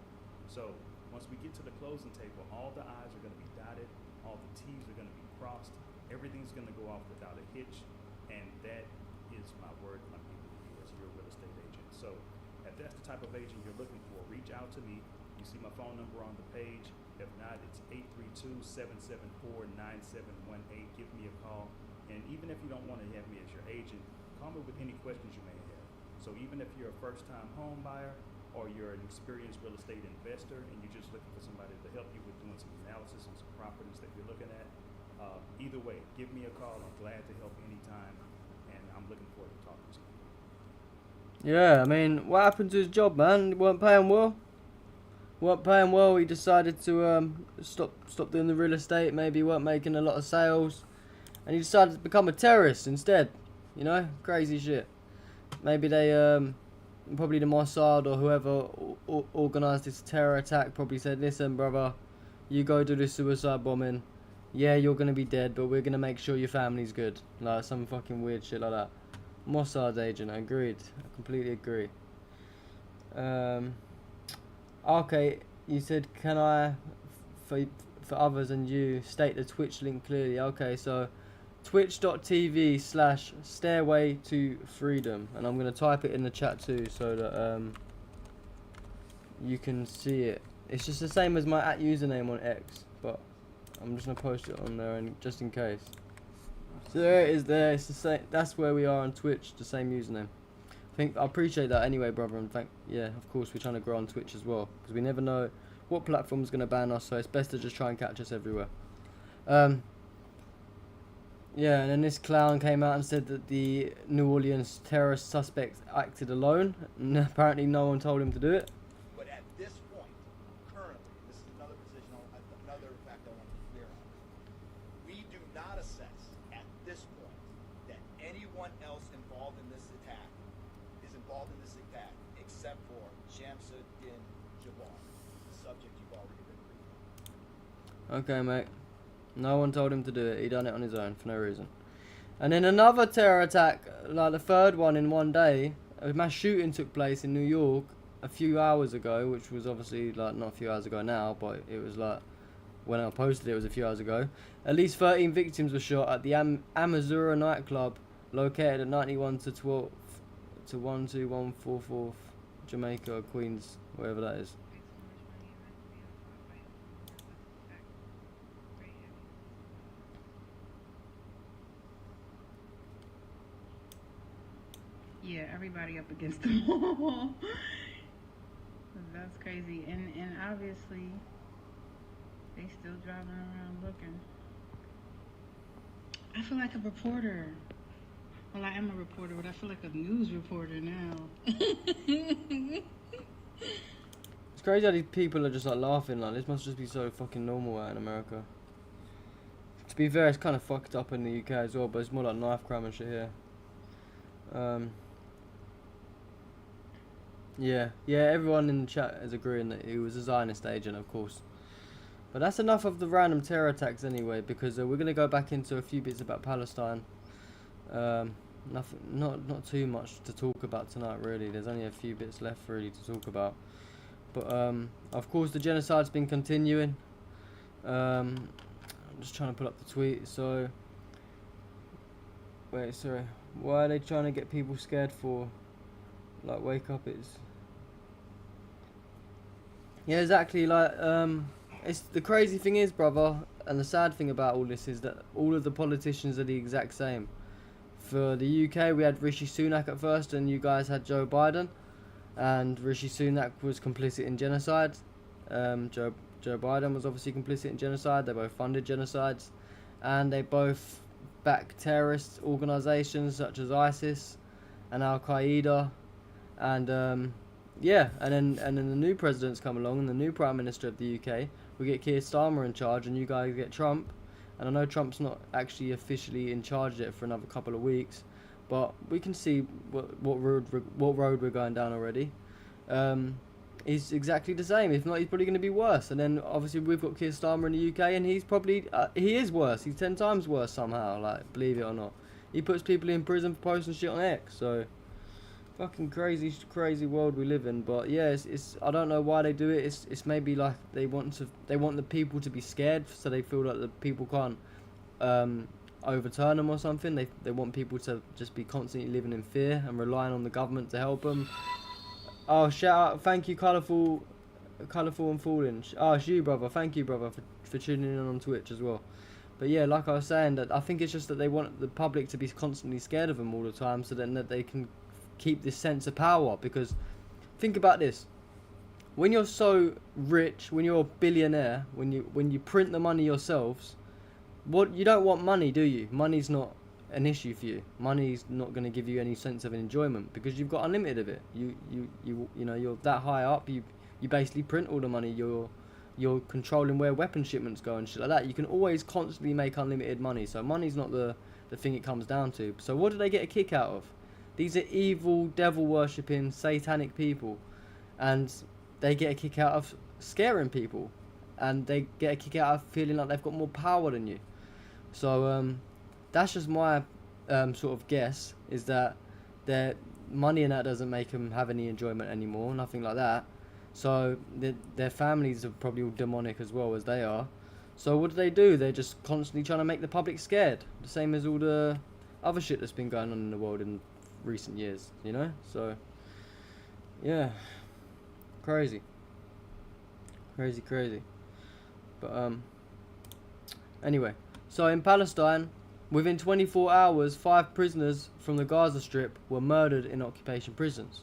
So once we get to the closing table, all the I's are going to be dotted, all the T's are going to be crossed, everything's going to go off without a hitch, and that is my word when I'm giving to you as your real estate agent. So if that's the type of agent you're looking for, reach out to me. You see my phone number on the page. If not, it's 832-774-9718. Give me a call. And even if you don't want to have me as your agent, call me with any questions you may have. So even if you're a first-time home buyer or you're an experienced real estate investor and you're just looking for somebody to help you with doing some analysis on some properties that you're looking at, either way, give me a call. I'm glad to help anytime, and I'm looking forward to talking to you. Yeah, I mean, what happened to his job, man? He weren't paying well. He decided to stop doing the real estate. Maybe he weren't making a lot of sales, and he decided to become a terrorist instead. You know, crazy shit. Maybe they probably the Mossad or whoever organized this terror attack probably said, "Listen, brother, you go do this suicide bombing. Yeah, you're gonna be dead, but we're gonna make sure your family's good." Like some fucking weird shit like that. Mossad agent, agreed. I completely agree. Okay, you said, can I, for others and you, state the Twitch link clearly? Okay, so twitch.tv/stairway to freedom, and I'm going to type it in the chat too so that you can see it. It's just the same as my @username on X, but I'm just going to post it on there and just in case. So there it is there, it's the same, that's where we are on Twitch, the same username. I appreciate that anyway, brother, and yeah, of course we're trying to grow on Twitch as well, because we never know what platform's going to ban us, so it's best to just try and catch us everywhere. Yeah, and then this clown came out and said that the New Orleans terrorist suspect acted alone, and apparently no one told him to do it. But at this point, currently, this is another position, another fact I want to be clear on. We do not assess at this point that anyone else involved in this attack except for Shamsuddin Jabbar, the subject you've already been briefed on. Okay, mate. No one told him to do it. He done it on his own for no reason. And then another terror attack, like the third one in one day. A mass shooting took place in New York a few hours ago, which was obviously like not a few hours ago now, but it was like when I posted it was a few hours ago. At least 13 victims were shot at the Amazura nightclub located at 91 to 12 to 12144 Jamaica or Queens, wherever that is. Yeah, everybody up against the wall. That's crazy. And obviously they still driving around looking. I feel like a reporter. Well, I am a reporter, but I feel like a news reporter now. It's crazy how these people are just like laughing, like this must just be so fucking normal out in America. To be fair, it's kind of fucked up in the UK as well, but it's more like knife crime and shit here. Yeah, everyone in the chat is agreeing that he was a Zionist agent, of course. But that's enough of the random terror attacks anyway, because we're going to go back into a few bits about Palestine. Not too much to talk about tonight, really. There's only a few bits left really to talk about. But of course the genocide's been continuing. I'm just trying to pull up the tweet. So wait, sorry. Why are they trying to get people scared for? Like, wake up, it's... Yeah, exactly, like, it's the crazy thing is, brother, and the sad thing about all this is that all of the politicians are the exact same. For the UK, we had Rishi Sunak at first, and you guys had Joe Biden, and Rishi Sunak was complicit in genocide. Joe Biden was obviously complicit in genocide. They both funded genocides, and they both back terrorist organisations such as ISIS and Al Qaeda. And yeah, and then the new president's come along, and the new Prime Minister of the UK. We get Keir Starmer in charge, and you guys get Trump. And I know Trump's not actually officially in charge yet for another couple of weeks, but we can see what road we're going down already. He's exactly the same. If not, he's probably going to be worse. And then obviously we've got Keir Starmer in the UK, and he's probably he is worse. He's 10 times worse somehow. Like, believe it or not, he puts people in prison for posting shit on X. So Fucking crazy world we live in. But yeah, it's I don't know why they do it. It's maybe like they want the people to be scared, so they feel like the people can't overturn them or something. They want people to just be constantly living in fear and relying on the government to help them. Oh, shout out, thank you, colourful and falling. Oh, it's you, brother. Thank you, brother, for tuning in on Twitch as well. But yeah, like I was saying, that I think it's just that they want the public to be constantly scared of them all the time, so then that they can keep this sense of power. Because think about this: when you're so rich, when you're a billionaire, when you print the money yourselves, what you don't want money, do you? Money's not an issue for you. Money's not going to give you any sense of enjoyment because you've got unlimited of it. You know, you're that high up. You basically print all the money. You're controlling where weapon shipments go and shit like that. You can always constantly make unlimited money. So money's not the thing it comes down to. So what do they get a kick out of? These are evil, devil worshipping, satanic people, and they get a kick out of scaring people, and they get a kick out of feeling like they've got more power than you. So that's just my sort of guess, is that their money and that doesn't make them have any enjoyment anymore, nothing like that. So their families are probably all demonic as well as they are. So what do? They're just constantly trying to make the public scared, the same as all the other shit that's been going on in the world in recent years, you know? So yeah, crazy. But anyway, so in Palestine, within 24 hours, 5 prisoners from the Gaza Strip were murdered in occupation prisons.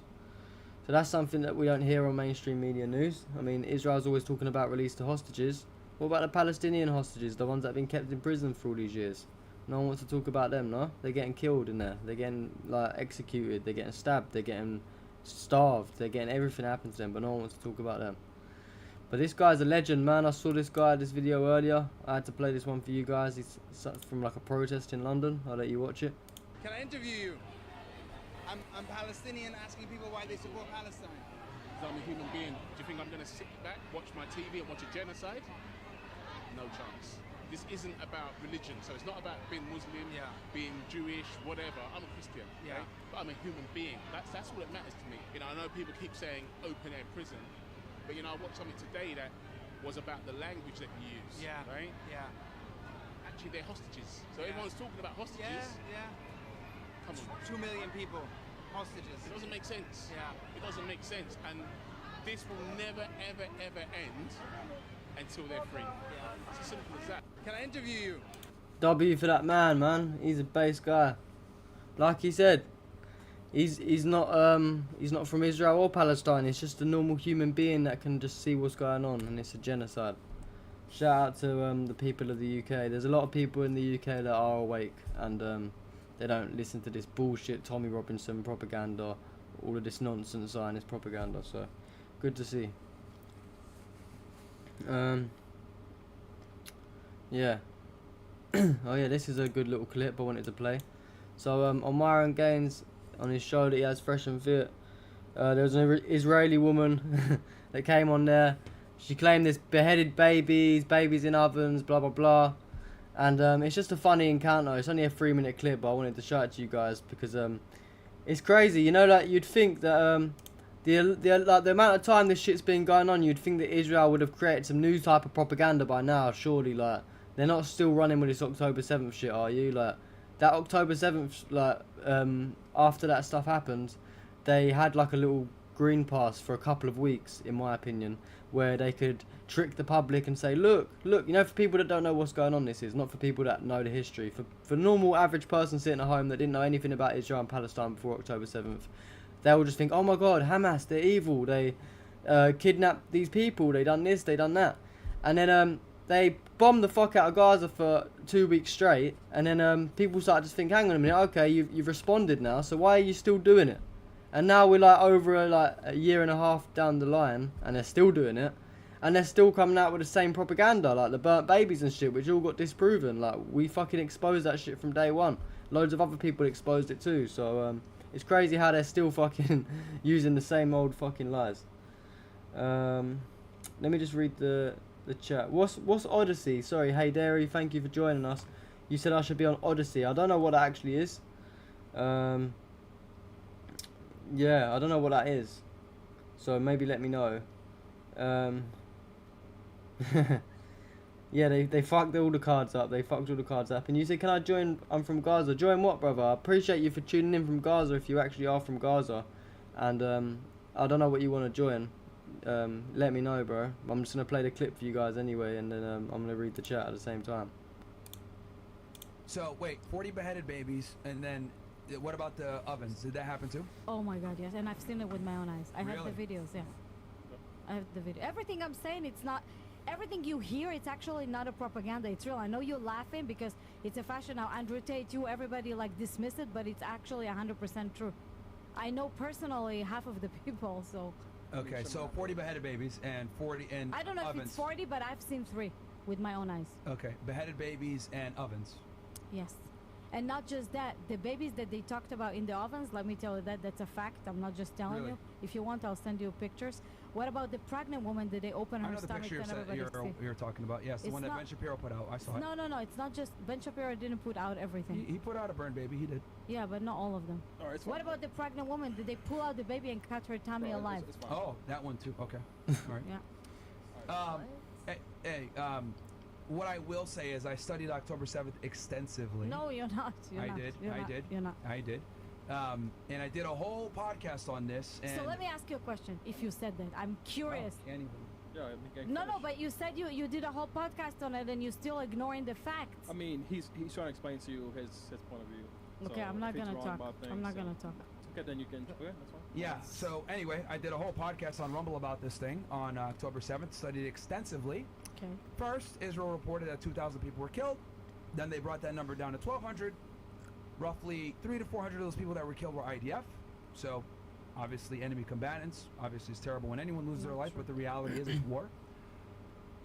So that's something that we don't hear on mainstream media news. I mean, Israel's always talking about release to hostages. What about the Palestinian hostages, the ones that have been kept in prison for all these years? No one wants to talk about them, no? They're getting killed in there. They're getting like executed. They're getting stabbed. They're getting starved. They're getting everything happen to them, but no one wants to talk about them. But this guy's a legend, man. I saw this video earlier. I had to play this one for you guys. It's from like a protest in London. I'll let you watch it. Can I interview you? I'm Palestinian, asking people why they support Palestine. Because I'm a human being. Do you think I'm going to sit back, watch my TV and watch a genocide? No chance. This isn't about religion, so it's not about being Muslim, being Jewish, whatever. I'm a Christian, okay? But I'm a human being. That's all that matters to me. You know, I know people keep saying open air prison, but you know, I watched something today that was about the language that you use, right? Yeah. Actually, they're hostages. So everyone's talking about hostages. Come on. 2 million people, hostages. It doesn't make sense. It doesn't make sense. And this will never, ever, ever end until they're free. It's as simple as that. Can I interview you? W for that man. He's a base guy. Like he said, he's not from Israel or Palestine. He's just a normal human being that can just see what's going on, and it's a genocide. Shout out to the people of the UK. There's a lot of people in the UK that are awake, and they don't listen to this bullshit Tommy Robinson propaganda, all of this nonsense Zionist propaganda. So good to see. Yeah. Oh yeah, this is a good little clip I wanted to play. So on Myron Gaines, on his show that he has, Fresh and Fit, there was an Israeli woman that came on there. She claimed this beheaded babies in ovens, blah blah blah, and it's just a funny encounter. It's only a 3-minute clip, but I wanted to show it to you guys because it's crazy. You know, like you'd think that the amount of time this shit's been going on, you'd think that Israel would have created some new type of propaganda by now. Surely, like they're not still running with this October 7th shit, are you? Like that October 7th, like after that stuff happened, they had like a little green pass for a couple of weeks, in my opinion, where they could trick the public and say, look, you know, for people that don't know what's going on, this is not for people that know the history. For normal average person sitting at home that didn't know anything about Israel and Palestine before October 7th, they will just think, oh my God, Hamas, they're evil. They kidnapped these people. They done this, they done that. And then they bombed the fuck out of Gaza for 2 weeks straight. And then people started to think, hang on a minute, okay, you've responded now, so why are you still doing it? And now we're like over a year and a half down the line, and they're still doing it. And they're still coming out with the same propaganda, like the burnt babies and shit, which all got disproven. Like, we fucking exposed that shit from day one. Loads of other people exposed it too, so it's crazy how they're still fucking using the same old fucking lies. Let me just read the chat. What's Odyssey? Sorry, hey Dairy, thank you for joining us. You said I should be on Odyssey. I don't know what that actually is. Yeah, I don't know what that is. So maybe let me know. Yeah, they fucked all the cards up. They fucked all the cards up. And you said, can I join? I'm from Gaza. Join what, brother? I appreciate you for tuning in from Gaza if you actually are from Gaza. And I don't know what you want to join. Let me know, bro. I'm just going to play the clip for you guys anyway. And then I'm going to read the chat at the same time. So, wait, 40 beheaded babies. And then what about the ovens? Did that happen too? Oh my god, yes. And I've seen it with my own eyes. I have the videos, yeah. I have the video. Everything I'm saying, it's not... Everything you hear, it's actually not a propaganda. It's real. I know you're laughing because it's a fashion now. Andrew Tate, everybody like dismiss it, but it's actually 100% true. I know personally half of the people, so... Okay, so 40 beheaded babies and 40 and I don't know ovens. if it's 40, but I've seen 3 with my own eyes. Okay, beheaded babies and ovens. Yes. And not just that, the babies that they talked about in the ovens, let me tell you that's a fact. I'm not just telling you. If you want, I'll send you pictures. What about the pregnant woman? Did they open her stomach and everybody see? You're talking about. Yes, the one that Ben Shapiro put out. I saw it. No. It's not just Ben Shapiro didn't put out everything. He put out a burn baby. He did. Yeah, but not all of them. All right, what about the pregnant woman? Did they pull out the baby and cut her tummy alive? It's Oh, that one too. Okay. All right. Yeah. What I will say is I studied October 7th extensively. No, you're not. I did. You're not. I did. And I did a whole podcast on this. And so let me ask you a question. If you said that, I'm curious. Yeah, no, but you said you did a whole podcast on it, and you're still ignoring the facts. I mean, he's trying to explain to you his point of view. Okay, so I'm not gonna talk. I'm not gonna talk. Okay, then you can. Okay, that's fine. Yeah. So anyway, I did a whole podcast on Rumble about this thing on October 7th. Studied extensively. Okay. First, Israel reported that 2,000 people were killed. Then they brought that number down to 1,200. Roughly 300 to 400 of those people that were killed were IDF. So, obviously, enemy combatants. Obviously, it's terrible when anyone loses their life, but the reality is it's war.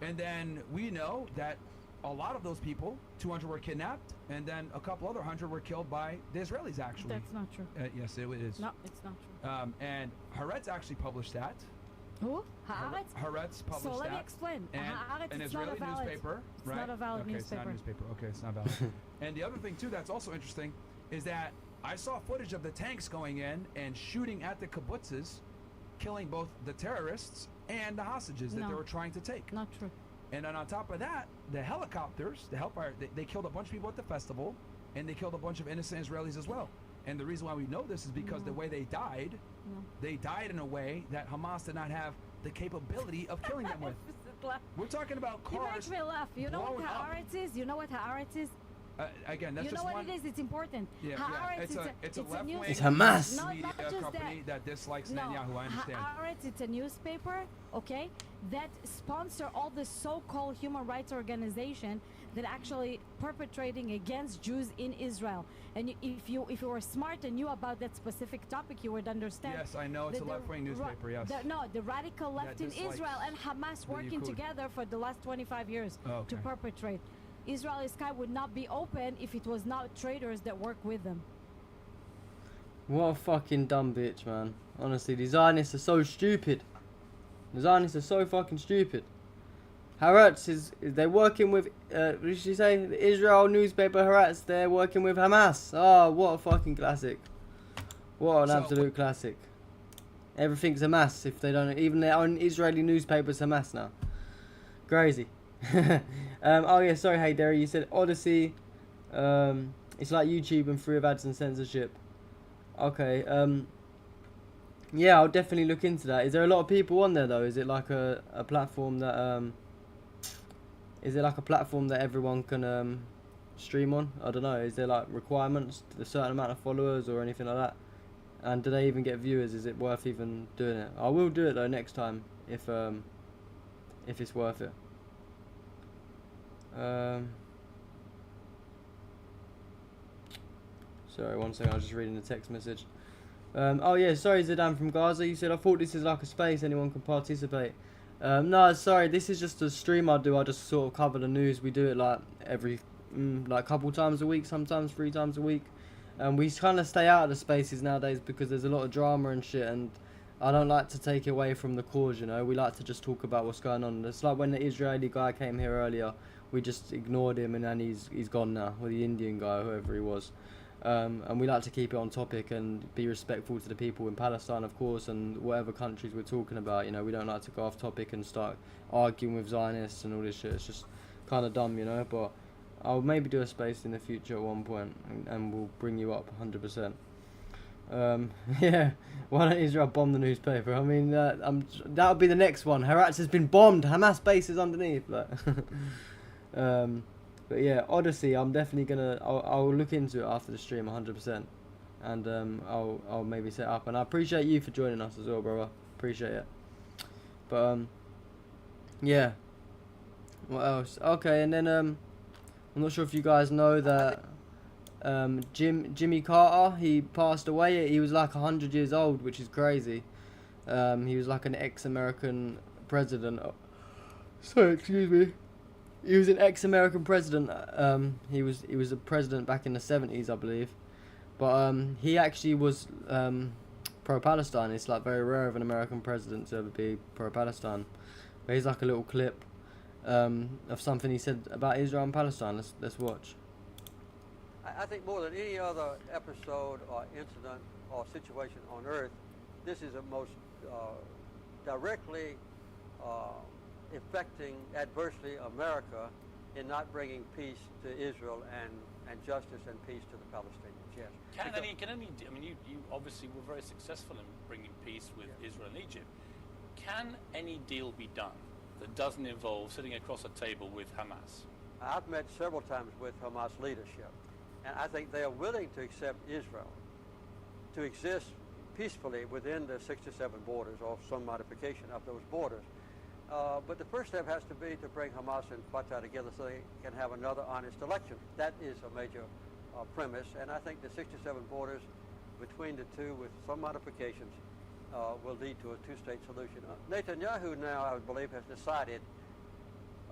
And then we know that a lot of those people, 200 were kidnapped, and then a couple other 100 were killed by the Israelis, actually. That's not true. Yes, it is. No, it's not true. And Haaretz actually published that. Who? Haaretz? Haaretz published that. So let me explain. And an Israeli newspaper, right? It's not a valid newspaper. It's not a newspaper. Okay, it's not valid. And the other thing too that's also interesting is that I saw footage of the tanks going in and shooting at the kibbutzes, killing both the terrorists and the hostages that they were trying to take. Not true. And then on top of that, the helicopters, the Hellfire, they killed a bunch of people at the festival, and they killed a bunch of innocent Israelis as well. And the reason why we know this is because the way they died in a way that Hamas did not have the capability of killing them with. We're talking about cars. You make me laugh. You know what Haaretz is? You know what Haaretz is? Again, that's you just know what one. it is? It's important. Yeah, it's a left-wing It's Hamas. media company that dislikes Netanyahu. I understand. Haaretz, it's a newspaper, okay, that sponsor all the so-called human rights organization that actually perpetrating against Jews in Israel. And if you were smart and knew about that specific topic, you would understand. Yes, I know it's a left-wing newspaper. Yes. The radical left in Israel and Hamas working together for the last 25 years to perpetrate. Israeli sky would not be open if it was not traitors that work with them. What a fucking dumb bitch, man. Honestly, the Zionists are so stupid. The Zionists are so fucking stupid. Haaretz they're working with, what did she say? The Israel newspaper Haaretz, they're working with Hamas. Oh, what a fucking classic. What an absolute classic. Everything's Hamas if they don't, even their own Israeli newspaper's Hamas now. Crazy. Oh yeah, sorry, hey Derry, you said Odyssey. It's like YouTube and free of ads and censorship. Okay, yeah, I'll definitely look into that. Is there a lot of people on there though? Is it like a platform that is it like a platform that everyone can stream on? I don't know. Is there like requirements to a certain amount of followers or anything like that? And do they even get viewers? Is it worth even doing it? I will do it though next time if it's worth it. Sorry, one second, I was just reading the text message. Oh yeah, sorry Zidane from Gaza, you said I thought this is like a space anyone can participate. No, sorry, this is just a stream I do. I just sort of cover the news. We do it like every like couple times a week, sometimes 3 times a week. We kind of stay out of the spaces nowadays because there's a lot of drama and shit, and I don't like to take it away from the cause, you know. We like to just talk about what's going on. It's like when the Israeli guy came here earlier, we just ignored him and then he's gone now, or the Indian guy, whoever he was. And we like to keep it on topic and be respectful to the people in Palestine, of course, and whatever countries we're talking about. You know, we don't like to go off topic and start arguing with Zionists and all this shit. It's just kind of dumb, you know. But I'll maybe do a space in the future at one point, and we'll bring you up 100%. Yeah, why don't Israel bomb the newspaper? I mean, that'll be the next one. Heratz has been bombed. Hamas base is underneath. Like. But yeah, Odyssey, I'm definitely gonna. I'll look into it after the stream 100%, and I'll maybe set up. And I appreciate you for joining us as well, brother. Appreciate it. But yeah. What else? Okay, and then I'm not sure if you guys know that Jimmy Carter, he passed away. He was like 100 years old, which is crazy. He was like an ex-American president. Sorry, excuse me. He was an ex-American president. He was a president back in the 70s, I believe. But he actually was pro-Palestine. It's like very rare of an American president to ever be pro-Palestine. But here's like a little clip of something he said about Israel and Palestine. Let's watch. I think more than any other episode or incident or situation on earth, this is the most directly affecting adversely America in not bringing peace to Israel and justice and peace to the Palestinians. Yes. I mean, you obviously were very successful in bringing peace with Israel and Egypt. Can any deal be done that doesn't involve sitting across a table with Hamas? I've met several times with Hamas leadership, and I think they are willing to accept Israel to exist peacefully within the 67 borders or some modification of those borders. But the first step has to be to bring Hamas and Fatah together so they can have another honest election. That is a major premise, and I think the 67 borders between the two with some modifications will lead to a two-state solution. Netanyahu now, I believe, has decided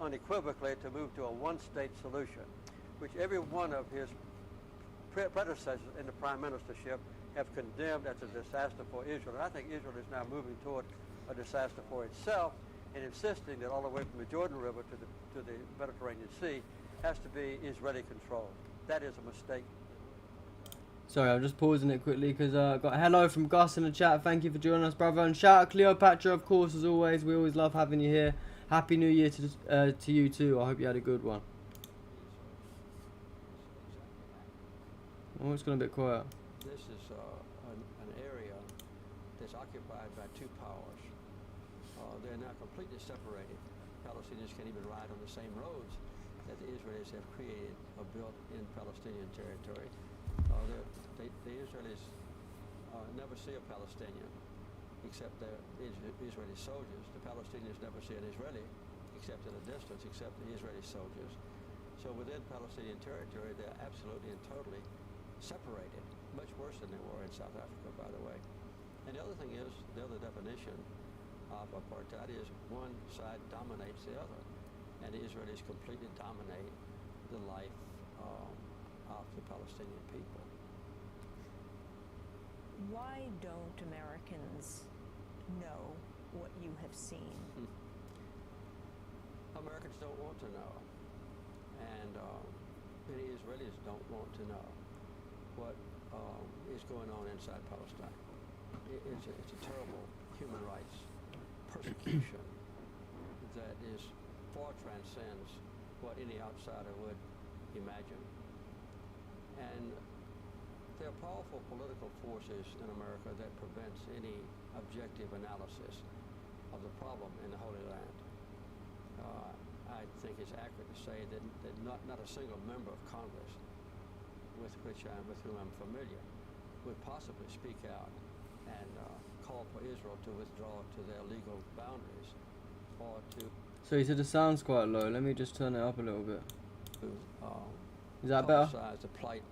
unequivocally to move to a one-state solution, which every one of his predecessors in the prime ministership have condemned as a disaster for Israel. And I think Israel is now moving toward a disaster for itself, and insisting that all the way from the Jordan River to the Mediterranean Sea has to be Israeli controlled. That is a mistake. Sorry, I'm just pausing it quickly because I got a hello from Gus in the chat. Thank you for joining us, brother. And shout out Cleopatra, of course, as always. We always love having you here. Happy New Year to you too. I hope you had a good one. Oh, it's gone a bit quiet. This is an area that's occupied by two powers. They're now completely separated. Palestinians can't even ride on the same roads that the Israelis have created or built in Palestinian territory. The Israelis never see a Palestinian except the Israeli soldiers. The Palestinians never see an Israeli except at a distance, except the Israeli soldiers. So within Palestinian territory, they're absolutely and totally separated, much worse than they were in South Africa, by the way. And the other thing is, the other definition of apartheid is one side dominates the other, and the Israelis completely dominate the life of the Palestinian people. Why don't Americans know what you have seen? Americans don't want to know, and many Israelis don't want to know what is going on inside Palestine. It's a terrible human rights persecution that is far transcends what any outsider would imagine. And there are powerful political forces in America that prevents any objective analysis of the problem in the Holy Land. I think it's accurate to say that not a single member of Congress with whom I'm familiar would possibly speak out and call for Israel to withdraw to their legal boundaries or to... So you said the sound's quite low. Let me just turn it up a little bit. Is that better? ...publicize the plight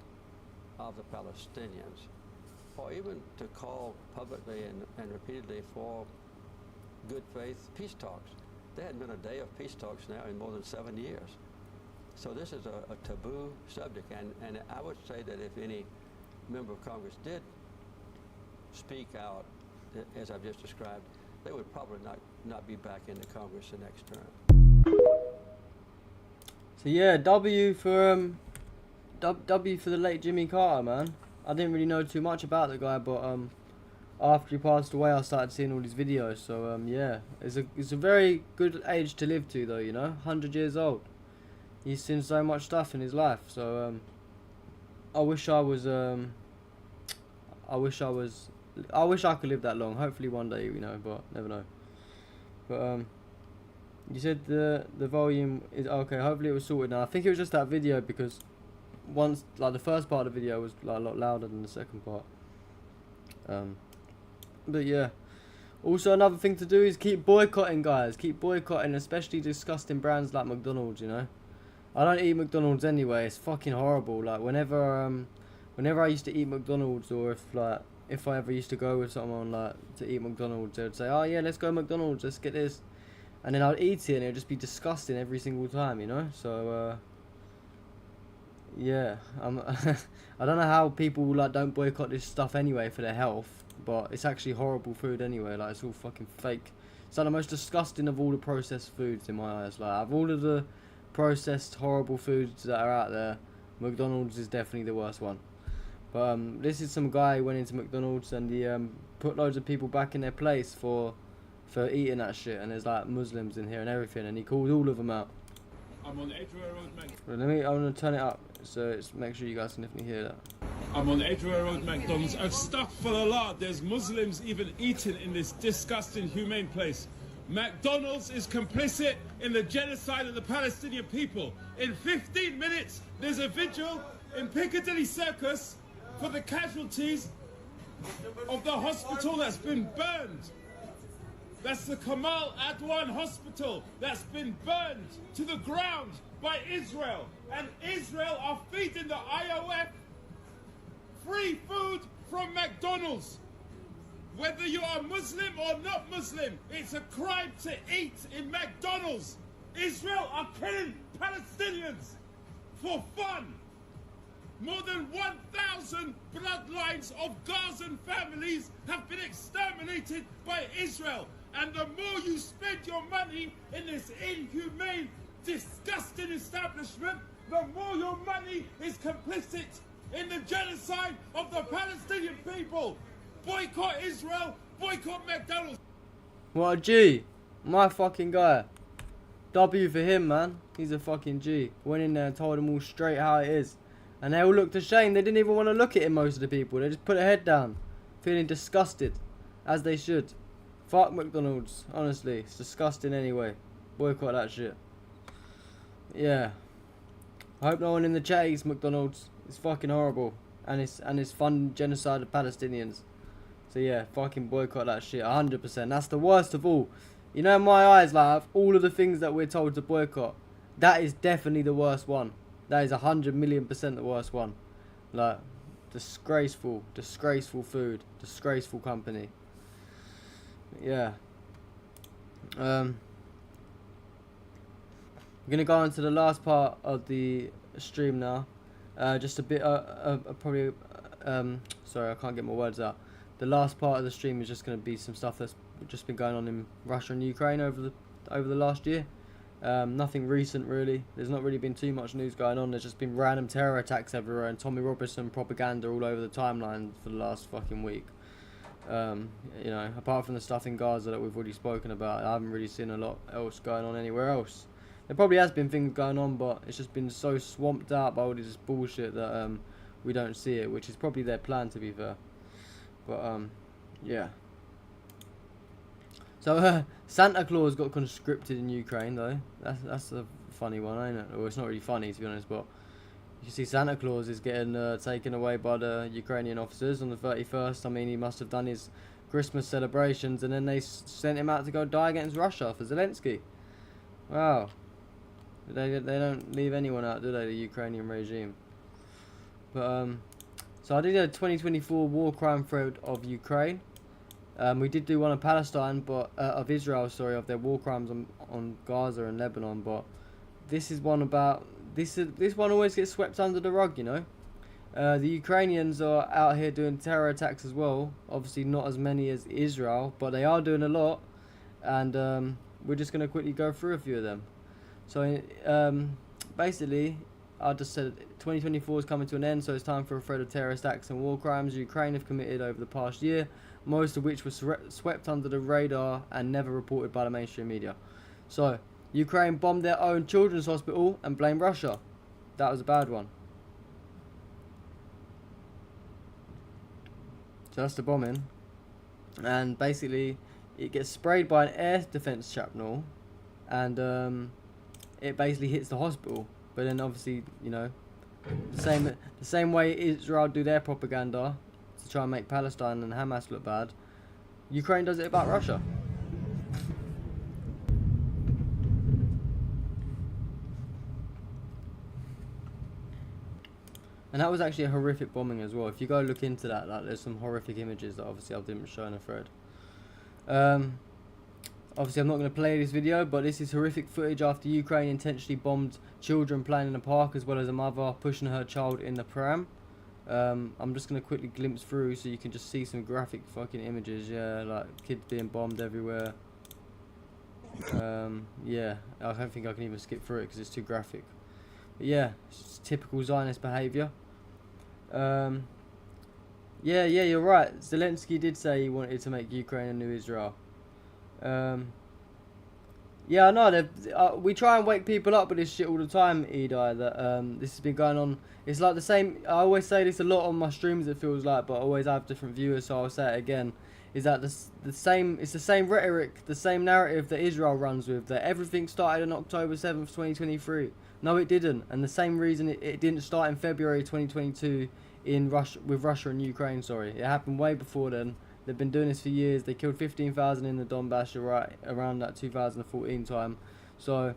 of the Palestinians, or even to call publicly and repeatedly for good faith peace talks. There hadn't been a day of peace talks now in more than 7 years. So this is a taboo subject, and I would say that if any member of Congress did speak out, as I've just described, they would probably not be back in the Congress the next term. So yeah, W for W for the late Jimmy Carter, man. I didn't really know too much about the guy, but after he passed away, I started seeing all his videos. So yeah, it's a very good age to live to, though. You know, 100 years old. He's seen so much stuff in his life. So I wish I was I wish I could live that long. Hopefully one day, you know, but never know. But you said the volume is okay. Hopefully it was sorted now. I think it was just that video, because once, like, the first part of the video was like a lot louder than the second part. But yeah. Also, another thing to do is keep boycotting, guys. Keep boycotting, especially disgusting brands like McDonald's. You know, I don't eat McDonald's anyway. It's fucking horrible. Like, whenever I used to eat McDonald's, or if I ever used to go with someone like to eat McDonald's, they would say, "Oh yeah, let's go McDonald's. Let's get this," and then I'd eat it, and it would just be disgusting every single time. You know, so yeah, I don't know how people like don't boycott this stuff anyway for their health. But it's actually horrible food anyway. Like, it's all fucking fake. It's like the most disgusting of all the processed foods in my eyes. Like, out of all of the processed horrible foods that are out there, McDonald's is definitely the worst one. But this is some guy who went into McDonald's, and he put loads of people back in their place for eating that shit. And there's like Muslims in here and everything, and he called all of them out. I'm on Edgware Road, I'm gonna turn it up so it's, make sure you guys can definitely hear that. I'm on Edgware Road, McDonald's. I'm stuck for a lot. There's Muslims even eating in this disgusting, humane place. McDonald's is complicit in the genocide of the Palestinian people. In 15 minutes, there's a vigil in Piccadilly Circus for the casualties of the hospital that's been burned. That's the Kamal Adwan Hospital that's been burned to the ground by Israel. And Israel are feeding the IOF free food from McDonald's. Whether you are Muslim or not Muslim, it's a crime to eat in McDonald's. Israel are killing Palestinians for fun. More than 1,000 bloodlines of Gazan families have been exterminated by Israel. And the more you spend your money in this inhumane, disgusting establishment, the more your money is complicit in the genocide of the Palestinian people. Boycott Israel, boycott McDonald's. What a G. My fucking guy. W for him, man. He's a fucking G. Went in there and told them all straight how it is. And they all looked ashamed. They didn't even want to look at him, most of the people. They just put their head down, feeling disgusted, as they should. Fuck McDonald's, honestly. It's disgusting anyway. Boycott that shit. Yeah. I hope no one in the chat eats McDonald's. It's fucking horrible. And it's fun genocide of Palestinians. So yeah, fucking boycott that shit, 100%. That's the worst of all. You know, in my eyes, like, of all of the things that we're told to boycott, that is definitely the worst one. That is 100,000,000% the worst one. Like, disgraceful food, disgraceful company. Yeah. I'm gonna go on to the last part of the stream now. Just a bit, probably, sorry, I can't get my words out. The last part of the stream is just going to be some stuff that's just been going on in Russia and Ukraine over the last year. Nothing recent really. There's not really been too much news going on. There's just been random terror attacks everywhere and Tommy Robinson propaganda all over the timeline for the last fucking week. You know, apart from the stuff in Gaza that we've already spoken about, I haven't really seen a lot else going on anywhere else. There probably has been things going on, but it's just been so swamped out by all this bullshit that we don't see it, which is probably their plan, to be fair. But yeah. So Santa Claus got conscripted in Ukraine, though. That's a funny one, ain't it? Well, it's not really funny, to be honest, but you see Santa Claus is getting taken away by the Ukrainian officers on the 31st. I mean, he must have done his Christmas celebrations, and then they sent him out to go die against Russia for Zelensky. Wow. They don't leave anyone out, do they, the Ukrainian regime? But so I did a 2024 war crime thread of Ukraine. We did do one of Palestine, but of Israel, sorry, of their war crimes on Gaza and Lebanon. But this is one about this one always gets swept under the rug, you know. The Ukrainians are out here doing terror attacks as well. Obviously not as many as Israel, but they are doing a lot. And we're just gonna quickly go through a few of them. So basically, I just said 2024 is coming to an end, so it's time for a thread of terrorist acts and war crimes Ukraine have committed over the past year, most of which were swept under the radar and never reported by the mainstream media. So, Ukraine bombed their own children's hospital and blamed Russia. That was a bad one. So that's the bombing. And basically, it gets sprayed by an air defense shrapnel, and it basically hits the hospital. But then obviously, you know, the same way Israel do their propaganda to try and make Palestine and Hamas look bad, Ukraine does it about Russia. And that was actually a horrific bombing as well. If you go look into that, like, there's some horrific images that obviously I didn't show in a thread. Obviously I'm not going to play this video, but this is horrific footage after Ukraine intentionally bombed children playing in a park, as well as a mother pushing her child in the pram. I'm just going to quickly glimpse through so you can just see some graphic fucking images. Yeah, like kids being bombed everywhere. Yeah, I don't think I can even skip through it because it's too graphic. But yeah, it's typical Zionist behaviour. Yeah, you're right. Zelensky did say he wanted to make Ukraine a new Israel. Yeah, I know. We try and wake people up with this shit all the time, Edai, that this has been going on. It's like the same. I always say this a lot on my streams, it feels like, but I always have different viewers, so I'll say it again. Is that it's the same rhetoric, the same narrative that Israel runs with, that everything started on October 7th, 2023. No, it didn't. And the same reason it didn't start in February 2022 in Russia, with Russia and Ukraine, sorry. It happened way before then. They've been doing this for years. They killed 15,000 in the Donbass, right, around that 2014 time. So,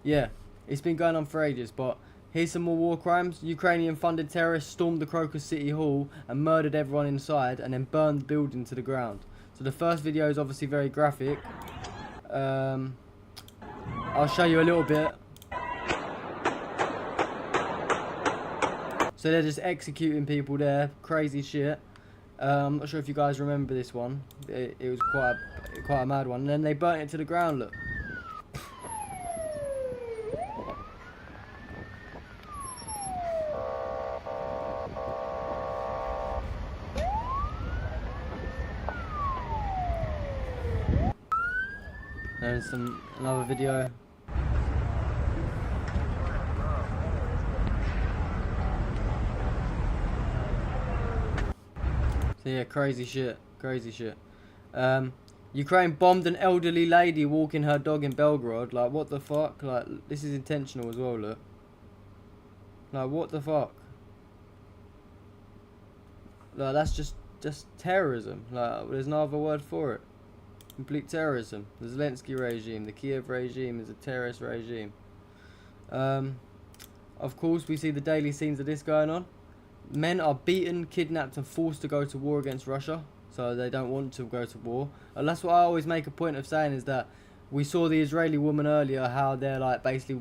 yeah, it's been going on for ages. But here's some more war crimes. Ukrainian-funded terrorists stormed the Crocus City Hall and murdered everyone inside, and then burned the building to the ground. So the first video is obviously very graphic. I'll show you a little bit. So they're just executing people there. Crazy shit. I'm not sure if you guys remember this one. It was quite a mad one. And then they burnt it to the ground, look. There's another video. So yeah, crazy shit. Ukraine bombed an elderly lady walking her dog in Belgrade. Like, what the fuck? Like, this is intentional as well, look. Like, what the fuck? Like, that's just terrorism. Like, there's no other word for it. Complete terrorism. The Zelensky regime, the Kiev regime is a terrorist regime. Of course, we see the daily scenes of this going on. Men are beaten, kidnapped and forced to go to war against Russia. So they don't want to go to war. And that's what I always make a point of saying, is that we saw the Israeli woman earlier, how they're like basically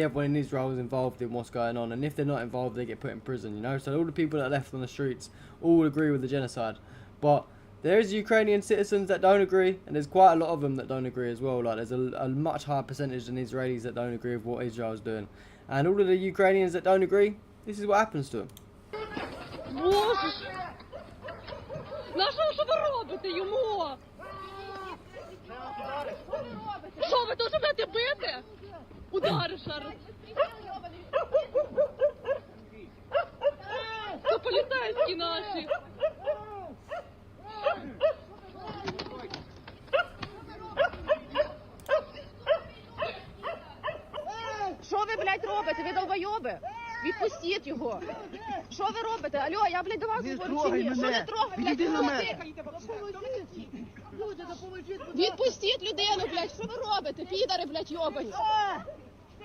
everyone in Israel is involved in what's going on. And if they're not involved, they get put in prison, you know. So all the people that are left on the streets all agree with the genocide. But there's Ukrainian citizens that don't agree, and there's quite a lot of them that don't agree as well. Like, there's a much higher percentage than Israelis that don't agree with what Israel's doing. And all of the Ukrainians that don't agree, this is what happens to them. Боже! Нащо, що ви робите йому? Що ви дуже будете бити? Удари ще раз. Це поліцейські наші. Що ви, блядь, робите? Ви долбойоби? Відпустіть його. Що ви робите? Алло, я, блядь, до вас говорю, чи ні? Що не трогай, блядь, відпустіть людину, блядь, що ви робите? Підари, блядь, йобані.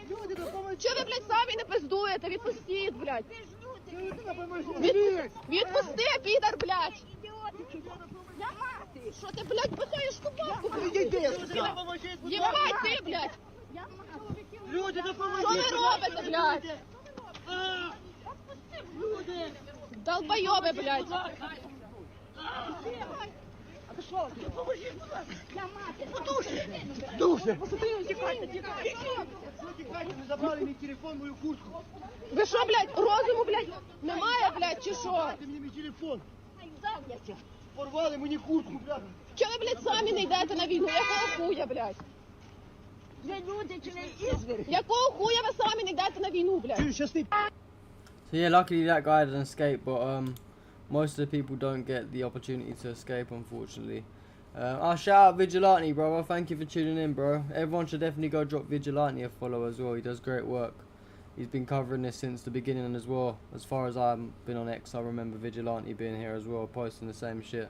Чого ви, блядь, самі не пиздуєте? Відпустіть, блядь. Відпусти, підар, блядь. Що ти, блядь, пихаєш ту бабку? Єбать ти, блядь. Що ви робите, блядь? Долбойоби, блядь. що ти? Поможіть, будь ласка. Дуже. Посмотри, тікайте. Тікайте, ви забрали мій телефон, мою куртку. Ви що, блядь, розуму, блядь, немає, блядь, чи що? Дайте мені мій телефон. Порвали мені куртку, блядь. Чого ви, блядь, самі не йдете на війну? Якого хуя, блядь? Ви люди чи ви ізвери? Якого хуя ви самі не йдете на війну, блядь? So yeah, luckily that guy didn't escape, but most of the people don't get the opportunity to escape, unfortunately. Shout out Vigilante, brother. Thank you for tuning in, bro. Everyone should definitely go drop Vigilante a follow as well. He does great work. He's been covering this since the beginning as well. As far as I've been on X, I remember Vigilante being here as well, posting the same shit.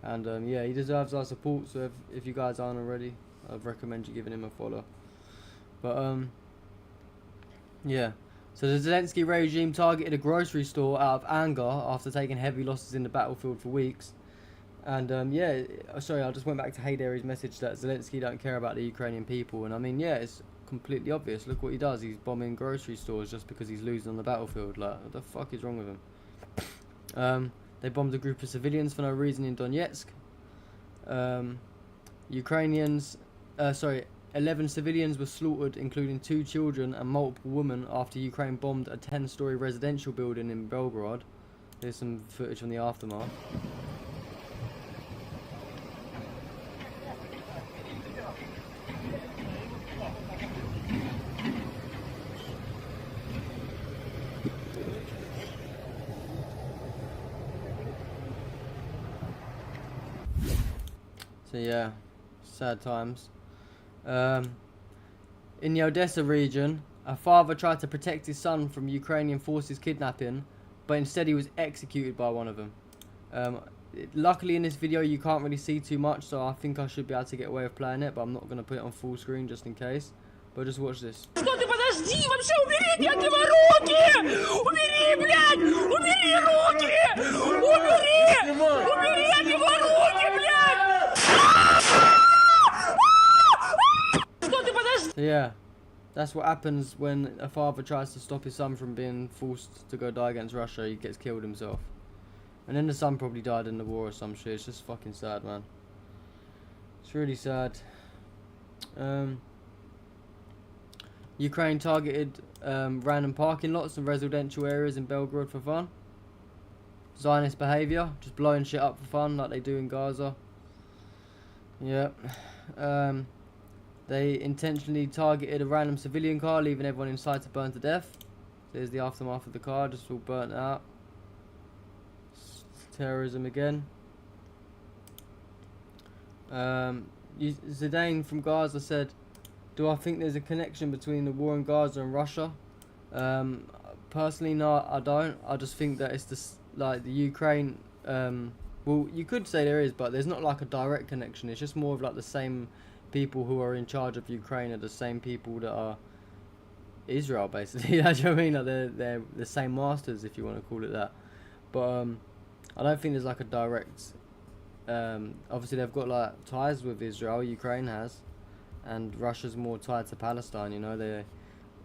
And yeah, he deserves our support. So if you guys aren't already, I'd recommend you giving him a follow. But yeah. So the Zelensky regime targeted a grocery store out of anger after taking heavy losses in the battlefield for weeks. And yeah, sorry, I just went back to Haydary's message that Zelensky don't care about the Ukrainian people. And I mean, yeah, it's completely obvious. Look what he does. He's bombing grocery stores just because he's losing on the battlefield. Like, what the fuck is wrong with him? They bombed a group of civilians for no reason in Donetsk. 11 civilians were slaughtered, including 2 children and multiple women, after Ukraine bombed a 10-story residential building in Belgorod. Here's some footage from the aftermath. So yeah, sad times. In the Odessa region, a father tried to protect his son from Ukrainian forces kidnapping, but instead he was executed by one of them. Luckily in this video you can't really see too much, so I think I should be able to get away with playing it, but I'm not going to put it on full screen just in case. But just watch this. Что ты, подожди, вообще убери от него руки! Убери, блядь! Убери руки! Убери! Убери от него руки, блядь! Что ты, подожди! So yeah, that's what happens when a father tries to stop his son from being forced to go die against Russia. He gets killed himself. And then the son probably died in the war or some shit. It's just fucking sad, man. It's really sad. Ukraine targeted random parking lots and residential areas in Belgorod for fun. Zionist behaviour, just blowing shit up for fun like they do in Gaza. Yep. They intentionally targeted a random civilian car, leaving everyone inside to burn to death. There's the aftermath of the car, just all burnt out. It's terrorism again. Zidane from Gaza said, do I think there's a connection between the war in Gaza and Russia? Personally, no, I don't. I just think that it's just like the Ukraine. Well, you could say there is, but there's not like a direct connection. It's just more of like the same people who are in charge of Ukraine are the same people that are Israel, basically. You know what I mean? Like they're the same masters, if you want to call it that. But I don't think there's like a direct. Obviously, they've got like ties with Israel. Ukraine has. And Russia's more tied to Palestine, you know.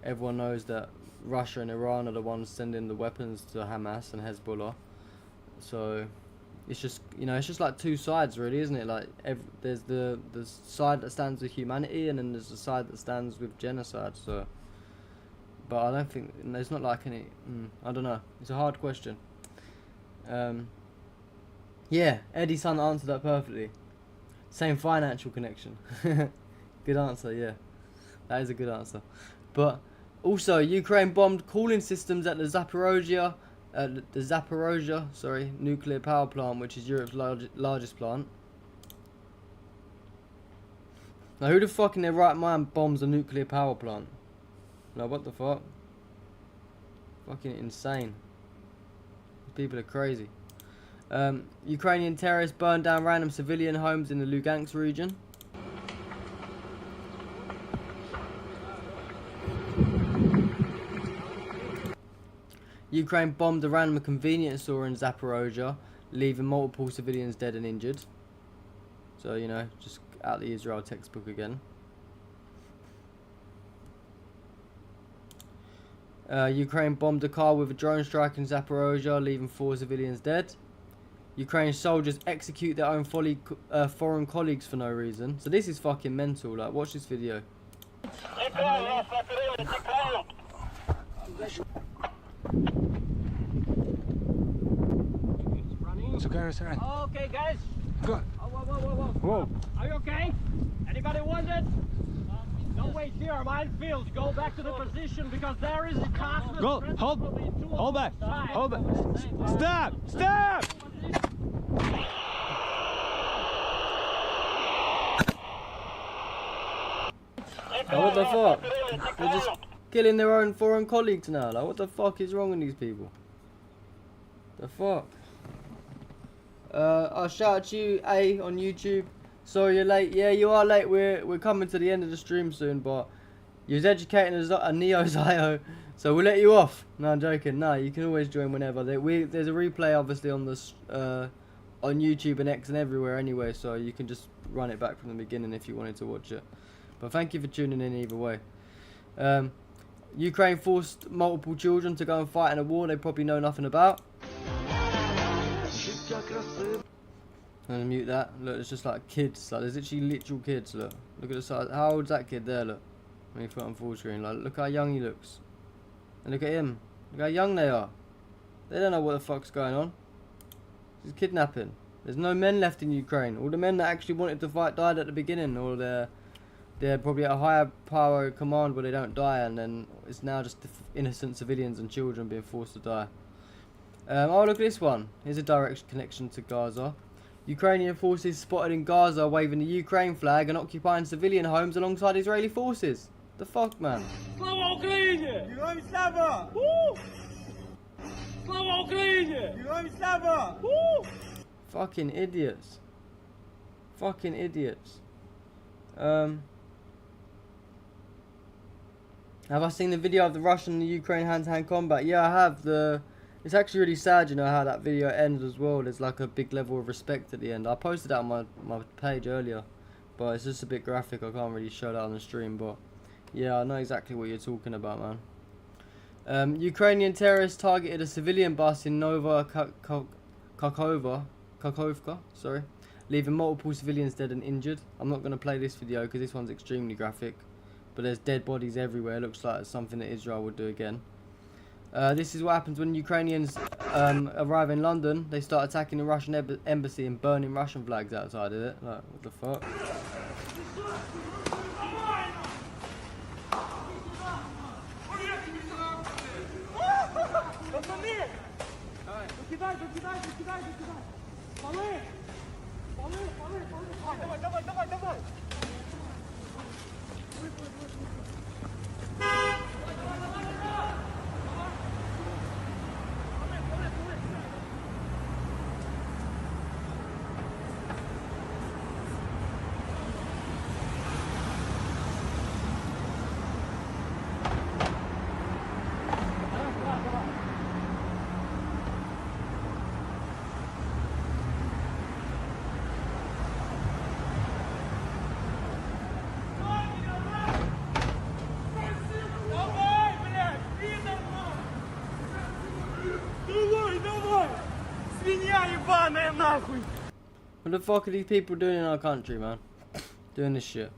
Everyone knows that Russia and Iran are the ones sending the weapons to Hamas and Hezbollah. So it's just, you know, it's just like two sides, really, isn't it? Like there's the side that stands with humanity, and then there's the side that stands with genocide. So, but I don't think there's not like any. I don't know. It's a hard question. Yeah, Eddie's son answered that perfectly. Same financial connection. Good answer, yeah. That is a good answer. But also, Ukraine bombed cooling systems at the Zaporozhye nuclear power plant, which is Europe's largest plant. Now, who the fuck in their right mind bombs a nuclear power plant? Like, what the fuck? Fucking insane. People are crazy. Ukrainian terrorists burned down random civilian homes in the Lugansk region. Ukraine bombed a random convenience store in Zaporozhye, leaving multiple civilians dead and injured. So, you know, just out the Israel textbook again. Ukraine bombed a car with a drone strike in Zaporozhye, leaving 4 civilians dead. Ukrainian soldiers execute their own foreign colleagues for no reason. So this is fucking mental. Like, watch this video. Okay, guys. Good. Whoa. Are you okay? Anybody wounded? Don't wait here, minefield. Go back to the position because there is a constant. Go. Hold back. Hold back. Stop. Stop. Like, what the fuck? They're just killing their own foreign colleagues now. Like, what the fuck is wrong with these people? The fuck? I'll shout at you, A, on YouTube. Sorry you're late. Yeah, you are late. We're coming to the end of the stream soon, but you was educating a Neo-Zio, so we'll let you off. No, I'm joking. No, you can always join whenever. There's a replay, obviously, on this on YouTube and X and everywhere anyway, so you can just run it back from the beginning if you wanted to watch it. But thank you for tuning in either way. Ukraine forced multiple children to go and fight in a war they probably know nothing about. I'm gonna mute that. Look, it's just like kids. Like, there's literally literal kids. Look at the size. How old's that kid there? Look. Let me put it on full screen. Like, look how young he looks. And look at him. Look how young they are. They don't know what the fuck's going on. This is kidnapping. There's no men left in Ukraine. All the men that actually wanted to fight died at the beginning, or they're probably at a higher power command where they don't die, and then it's now just innocent civilians and children being forced to die. Oh, look at this one. Here's a direct connection to Gaza. Ukrainian forces spotted in Gaza waving the Ukraine flag and occupying civilian homes alongside Israeli forces. The fuck, man? Слава Україні! Героям слава! Слава Україні! Героям слава! Fucking idiots. Fucking idiots. Have I seen the video of the Russian and the Ukraine hand-to-hand combat? Yeah, I have. It's actually really sad, you know, how that video ends as well. There's like a big level of respect at the end. I posted that on my page earlier, but it's just a bit graphic. I can't really show that on the stream, but yeah, I know exactly what you're talking about, man. Ukrainian terrorists targeted a civilian bus in Nova Kakhovka, sorry, leaving multiple civilians dead and injured. I'm not going to play this video because this one's extremely graphic, but there's dead bodies everywhere. It looks like it's something that Israel would do again. This is what happens when Ukrainians arrive in London. They start attacking the Russian embassy and burning Russian flags outside of it. Like, what the fuck? What the fuck are these people doing in our country, man? Doing this shit.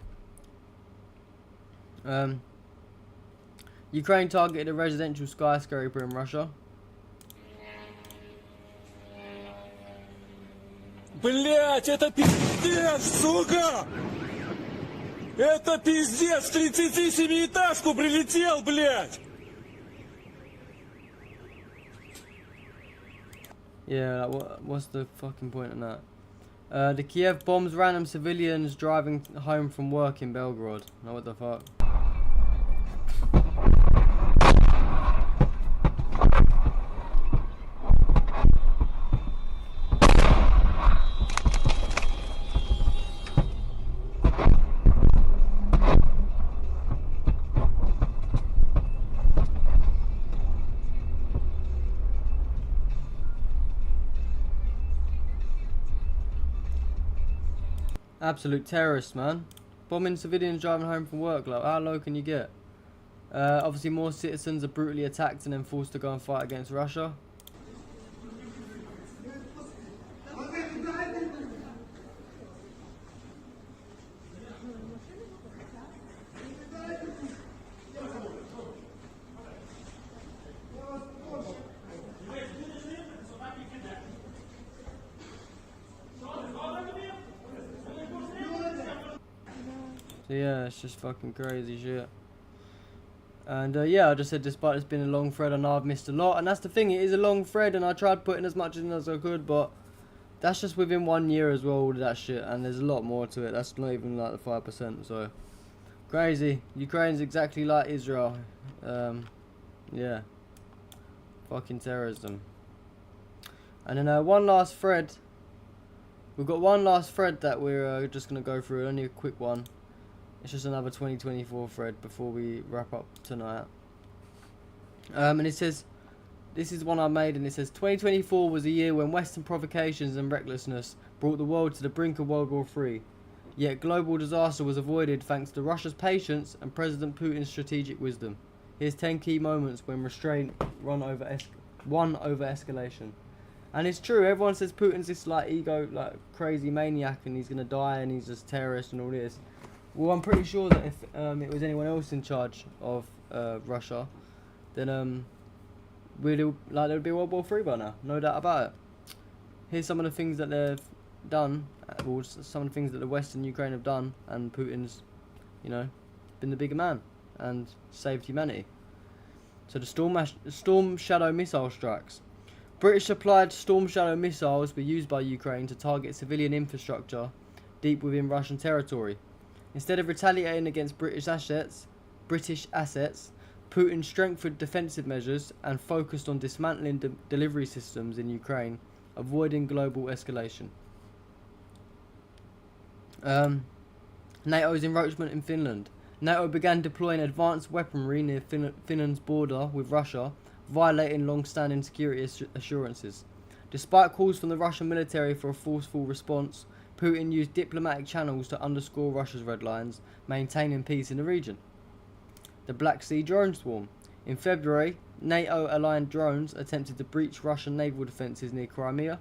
Ukraine targeted a residential skyscraper in Russia. Блять, это пиздец, сука! Это пиздец, в 37-этажку прилетел, блять! Yeah, what's the fucking point in that? The Kiev bombs random civilians driving home from work in Belgorod. Now what the fuck? Absolute terrorists, man. Bombing civilians driving home from work. Like, how low can you get? Obviously, more citizens are brutally attacked and then forced to go and fight against Russia. So yeah, it's just fucking crazy shit. And yeah, I just said despite it's been a long thread, I know I've missed a lot. And that's the thing, it is a long thread and I tried putting as much in as I could, but that's just within 1 year as well, all of that shit. And there's a lot more to it. That's not even like the 5%, so... Crazy. Ukraine's exactly like Israel. Yeah. Fucking terrorism. And then one last thread. We've got one last thread that we're just going to go through. Only a quick one. It's just another 2024 thread before we wrap up tonight. And it says, this is one I made, and it says, 2024 was a year when Western provocations and recklessness brought the world to the brink of World War III. Yet global disaster was avoided thanks to Russia's patience and President Putin's strategic wisdom. Here's 10 key moments when restraint won over escalation. And it's true, everyone says Putin's this like ego, like crazy maniac and he's gonna die and he's just terrorist and all this. Well, I'm pretty sure that if it was anyone else in charge of Russia, then there'd be World War III by now, no doubt about it. Here's some of the things that they've done, well, some of the things that the West and Ukraine have done, and Putin's, you know, been the bigger man and saved humanity. So the Storm Shadow missile strikes. British supplied Storm Shadow missiles were used by Ukraine to target civilian infrastructure deep within Russian territory. Instead of retaliating against British assets, Putin strengthened defensive measures and focused on dismantling delivery systems in Ukraine, avoiding global escalation. NATO's encroachment in Finland. NATO began deploying advanced weaponry near Finland's border with Russia, violating long-standing security assurances. Despite calls from the Russian military for a forceful response, Putin used diplomatic channels to underscore Russia's red lines, maintaining peace in the region. The Black Sea drone swarm. In February, NATO-aligned drones attempted to breach Russian naval defences near Crimea.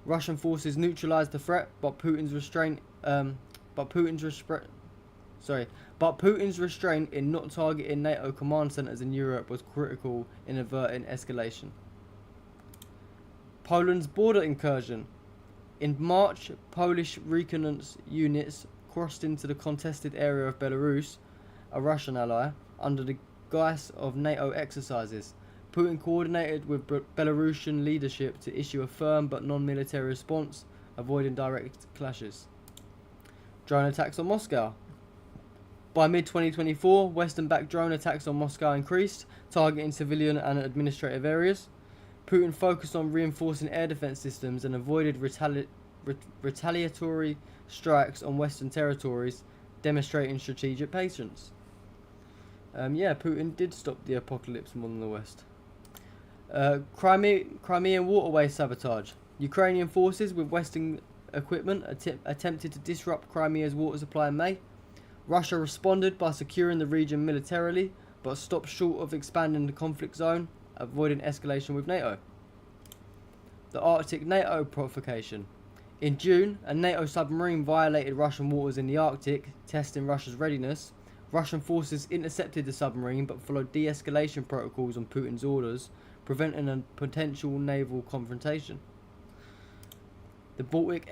Russian forces neutralised the threat, but Putin's restraint in not targeting NATO command centres in Europe was critical in averting escalation. Poland's border incursion. In March, Polish reconnaissance units crossed into the contested area of Belarus, a Russian ally, under the guise of NATO exercises. Putin coordinated with Belarusian leadership to issue a firm but non-military response, avoiding direct clashes. Drone attacks on Moscow. By mid-2024, Western-backed drone attacks on Moscow increased, targeting civilian and administrative areas. Putin focused on reinforcing air defense systems and avoided retaliatory strikes on Western territories, demonstrating strategic patience. Yeah, Putin did stop the apocalypse more than the West. Crimean waterway sabotage. Ukrainian forces with Western equipment attempted to disrupt Crimea's water supply in May. Russia responded by securing the region militarily, but stopped short of expanding the conflict zone, avoiding escalation with NATO. The Arctic NATO provocation. In June, a NATO submarine violated Russian waters in the Arctic, testing Russia's readiness. Russian forces intercepted the submarine but followed de-escalation protocols on Putin's orders, preventing a potential naval confrontation. The Baltic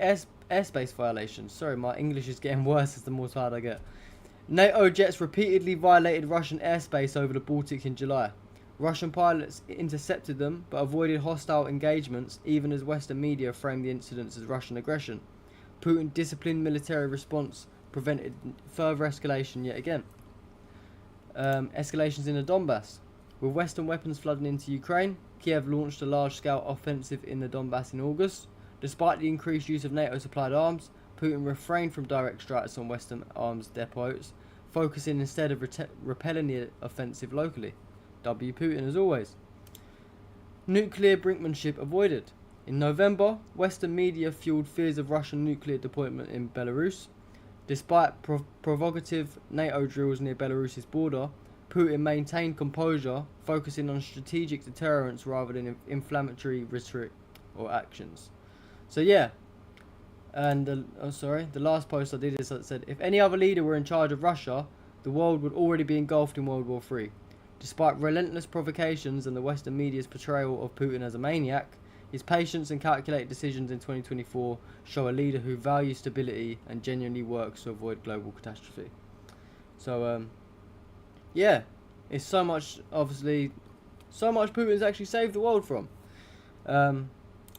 airspace violations. Sorry, my English is getting worse as the more tired I get. NATO jets repeatedly violated Russian airspace over the Baltic in July. Russian pilots intercepted them but avoided hostile engagements, even as Western media framed the incidents as Russian aggression. Putin's disciplined military response prevented further escalation yet again. Escalations in the Donbass. With Western weapons flooding into Ukraine, Kiev launched a large-scale offensive in the Donbass in August. Despite the increased use of NATO-supplied arms, Putin refrained from direct strikes on Western arms depots, focusing instead of repelling the offensive locally. W. Putin as always. Nuclear brinkmanship avoided. In November, Western media fueled fears of Russian nuclear deployment in Belarus. Despite provocative NATO drills near Belarus's border, Putin maintained composure, focusing on strategic deterrence rather than inflammatory rhetoric or actions. So yeah, and the last post I did is that said, if any other leader were in charge of Russia, the world would already be engulfed in World War III. Despite relentless provocations and the Western media's portrayal of Putin as a maniac, his patience and calculated decisions in 2024 show a leader who values stability and genuinely works to avoid global catastrophe. So yeah, it's so much, obviously, so much Putin's actually saved the world from.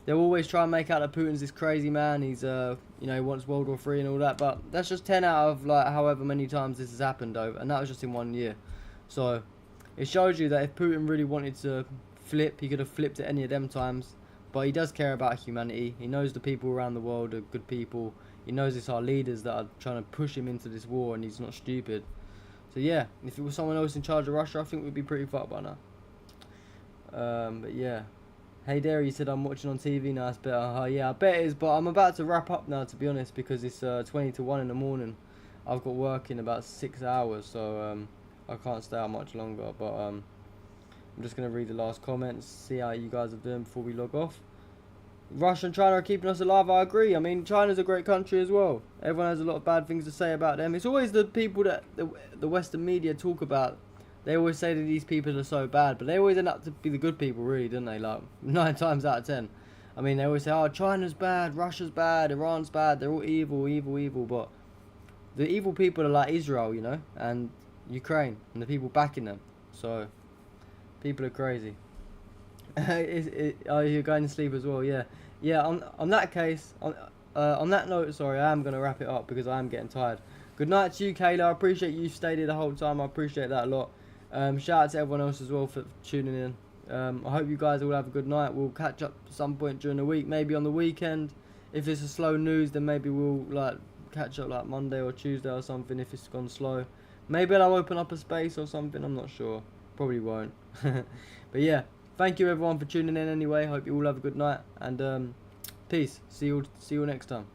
They'll always try and make out that Putin's this crazy man. He's you know, he wants World War III and all that, but that's just 10 out of like however many times this has happened over, and that was just in 1 year. So it shows you that if Putin really wanted to flip, he could have flipped at any of them times. But he does care about humanity. He knows the people around the world are good people. He knows it's our leaders that are trying to push him into this war, and he's not stupid. So yeah, if it was someone else in charge of Russia, I think we'd be pretty fucked by now. But yeah. Hey Derry, you said I'm watching on TV now, it's better. Yeah, I bet it is, but I'm about to wrap up now, to be honest, because it's 20 to 1 in the morning. I've got work in about 6 hours, so I can't stay out much longer. But I'm just going to read the last comments, see how you guys are doing before we log off. Russia and China are keeping us alive, I agree. I mean, China's a great country as well. Everyone has a lot of bad things to say about them. It's always the people that the Western media talk about. They always say that these people are so bad, but they always end up to be the good people, really, don't they? Like, 9 times out of 10. I mean, they always say, oh, China's bad, Russia's bad, Iran's bad, they're all evil, evil, evil, but the evil people are like Israel, you know, and Ukraine, and the people backing them. So, people are crazy. Oh, you're going to sleep as well, yeah. Yeah, on that case, on that note, sorry, I am going to wrap it up because I am getting tired. Good night to you, Kayla. I appreciate you stayed here the whole time. I appreciate that a lot. Shout out to everyone else as well for tuning in. I hope you guys all have a good night. We'll catch up at some point during the week, maybe on the weekend. If it's a slow news, then maybe we'll like catch up like Monday or Tuesday or something if it's gone slow. Maybe I'll open up a space or something, I'm not sure. Probably won't. But yeah, thank you everyone for tuning in anyway. Hope you all have a good night, and peace. See you all next time.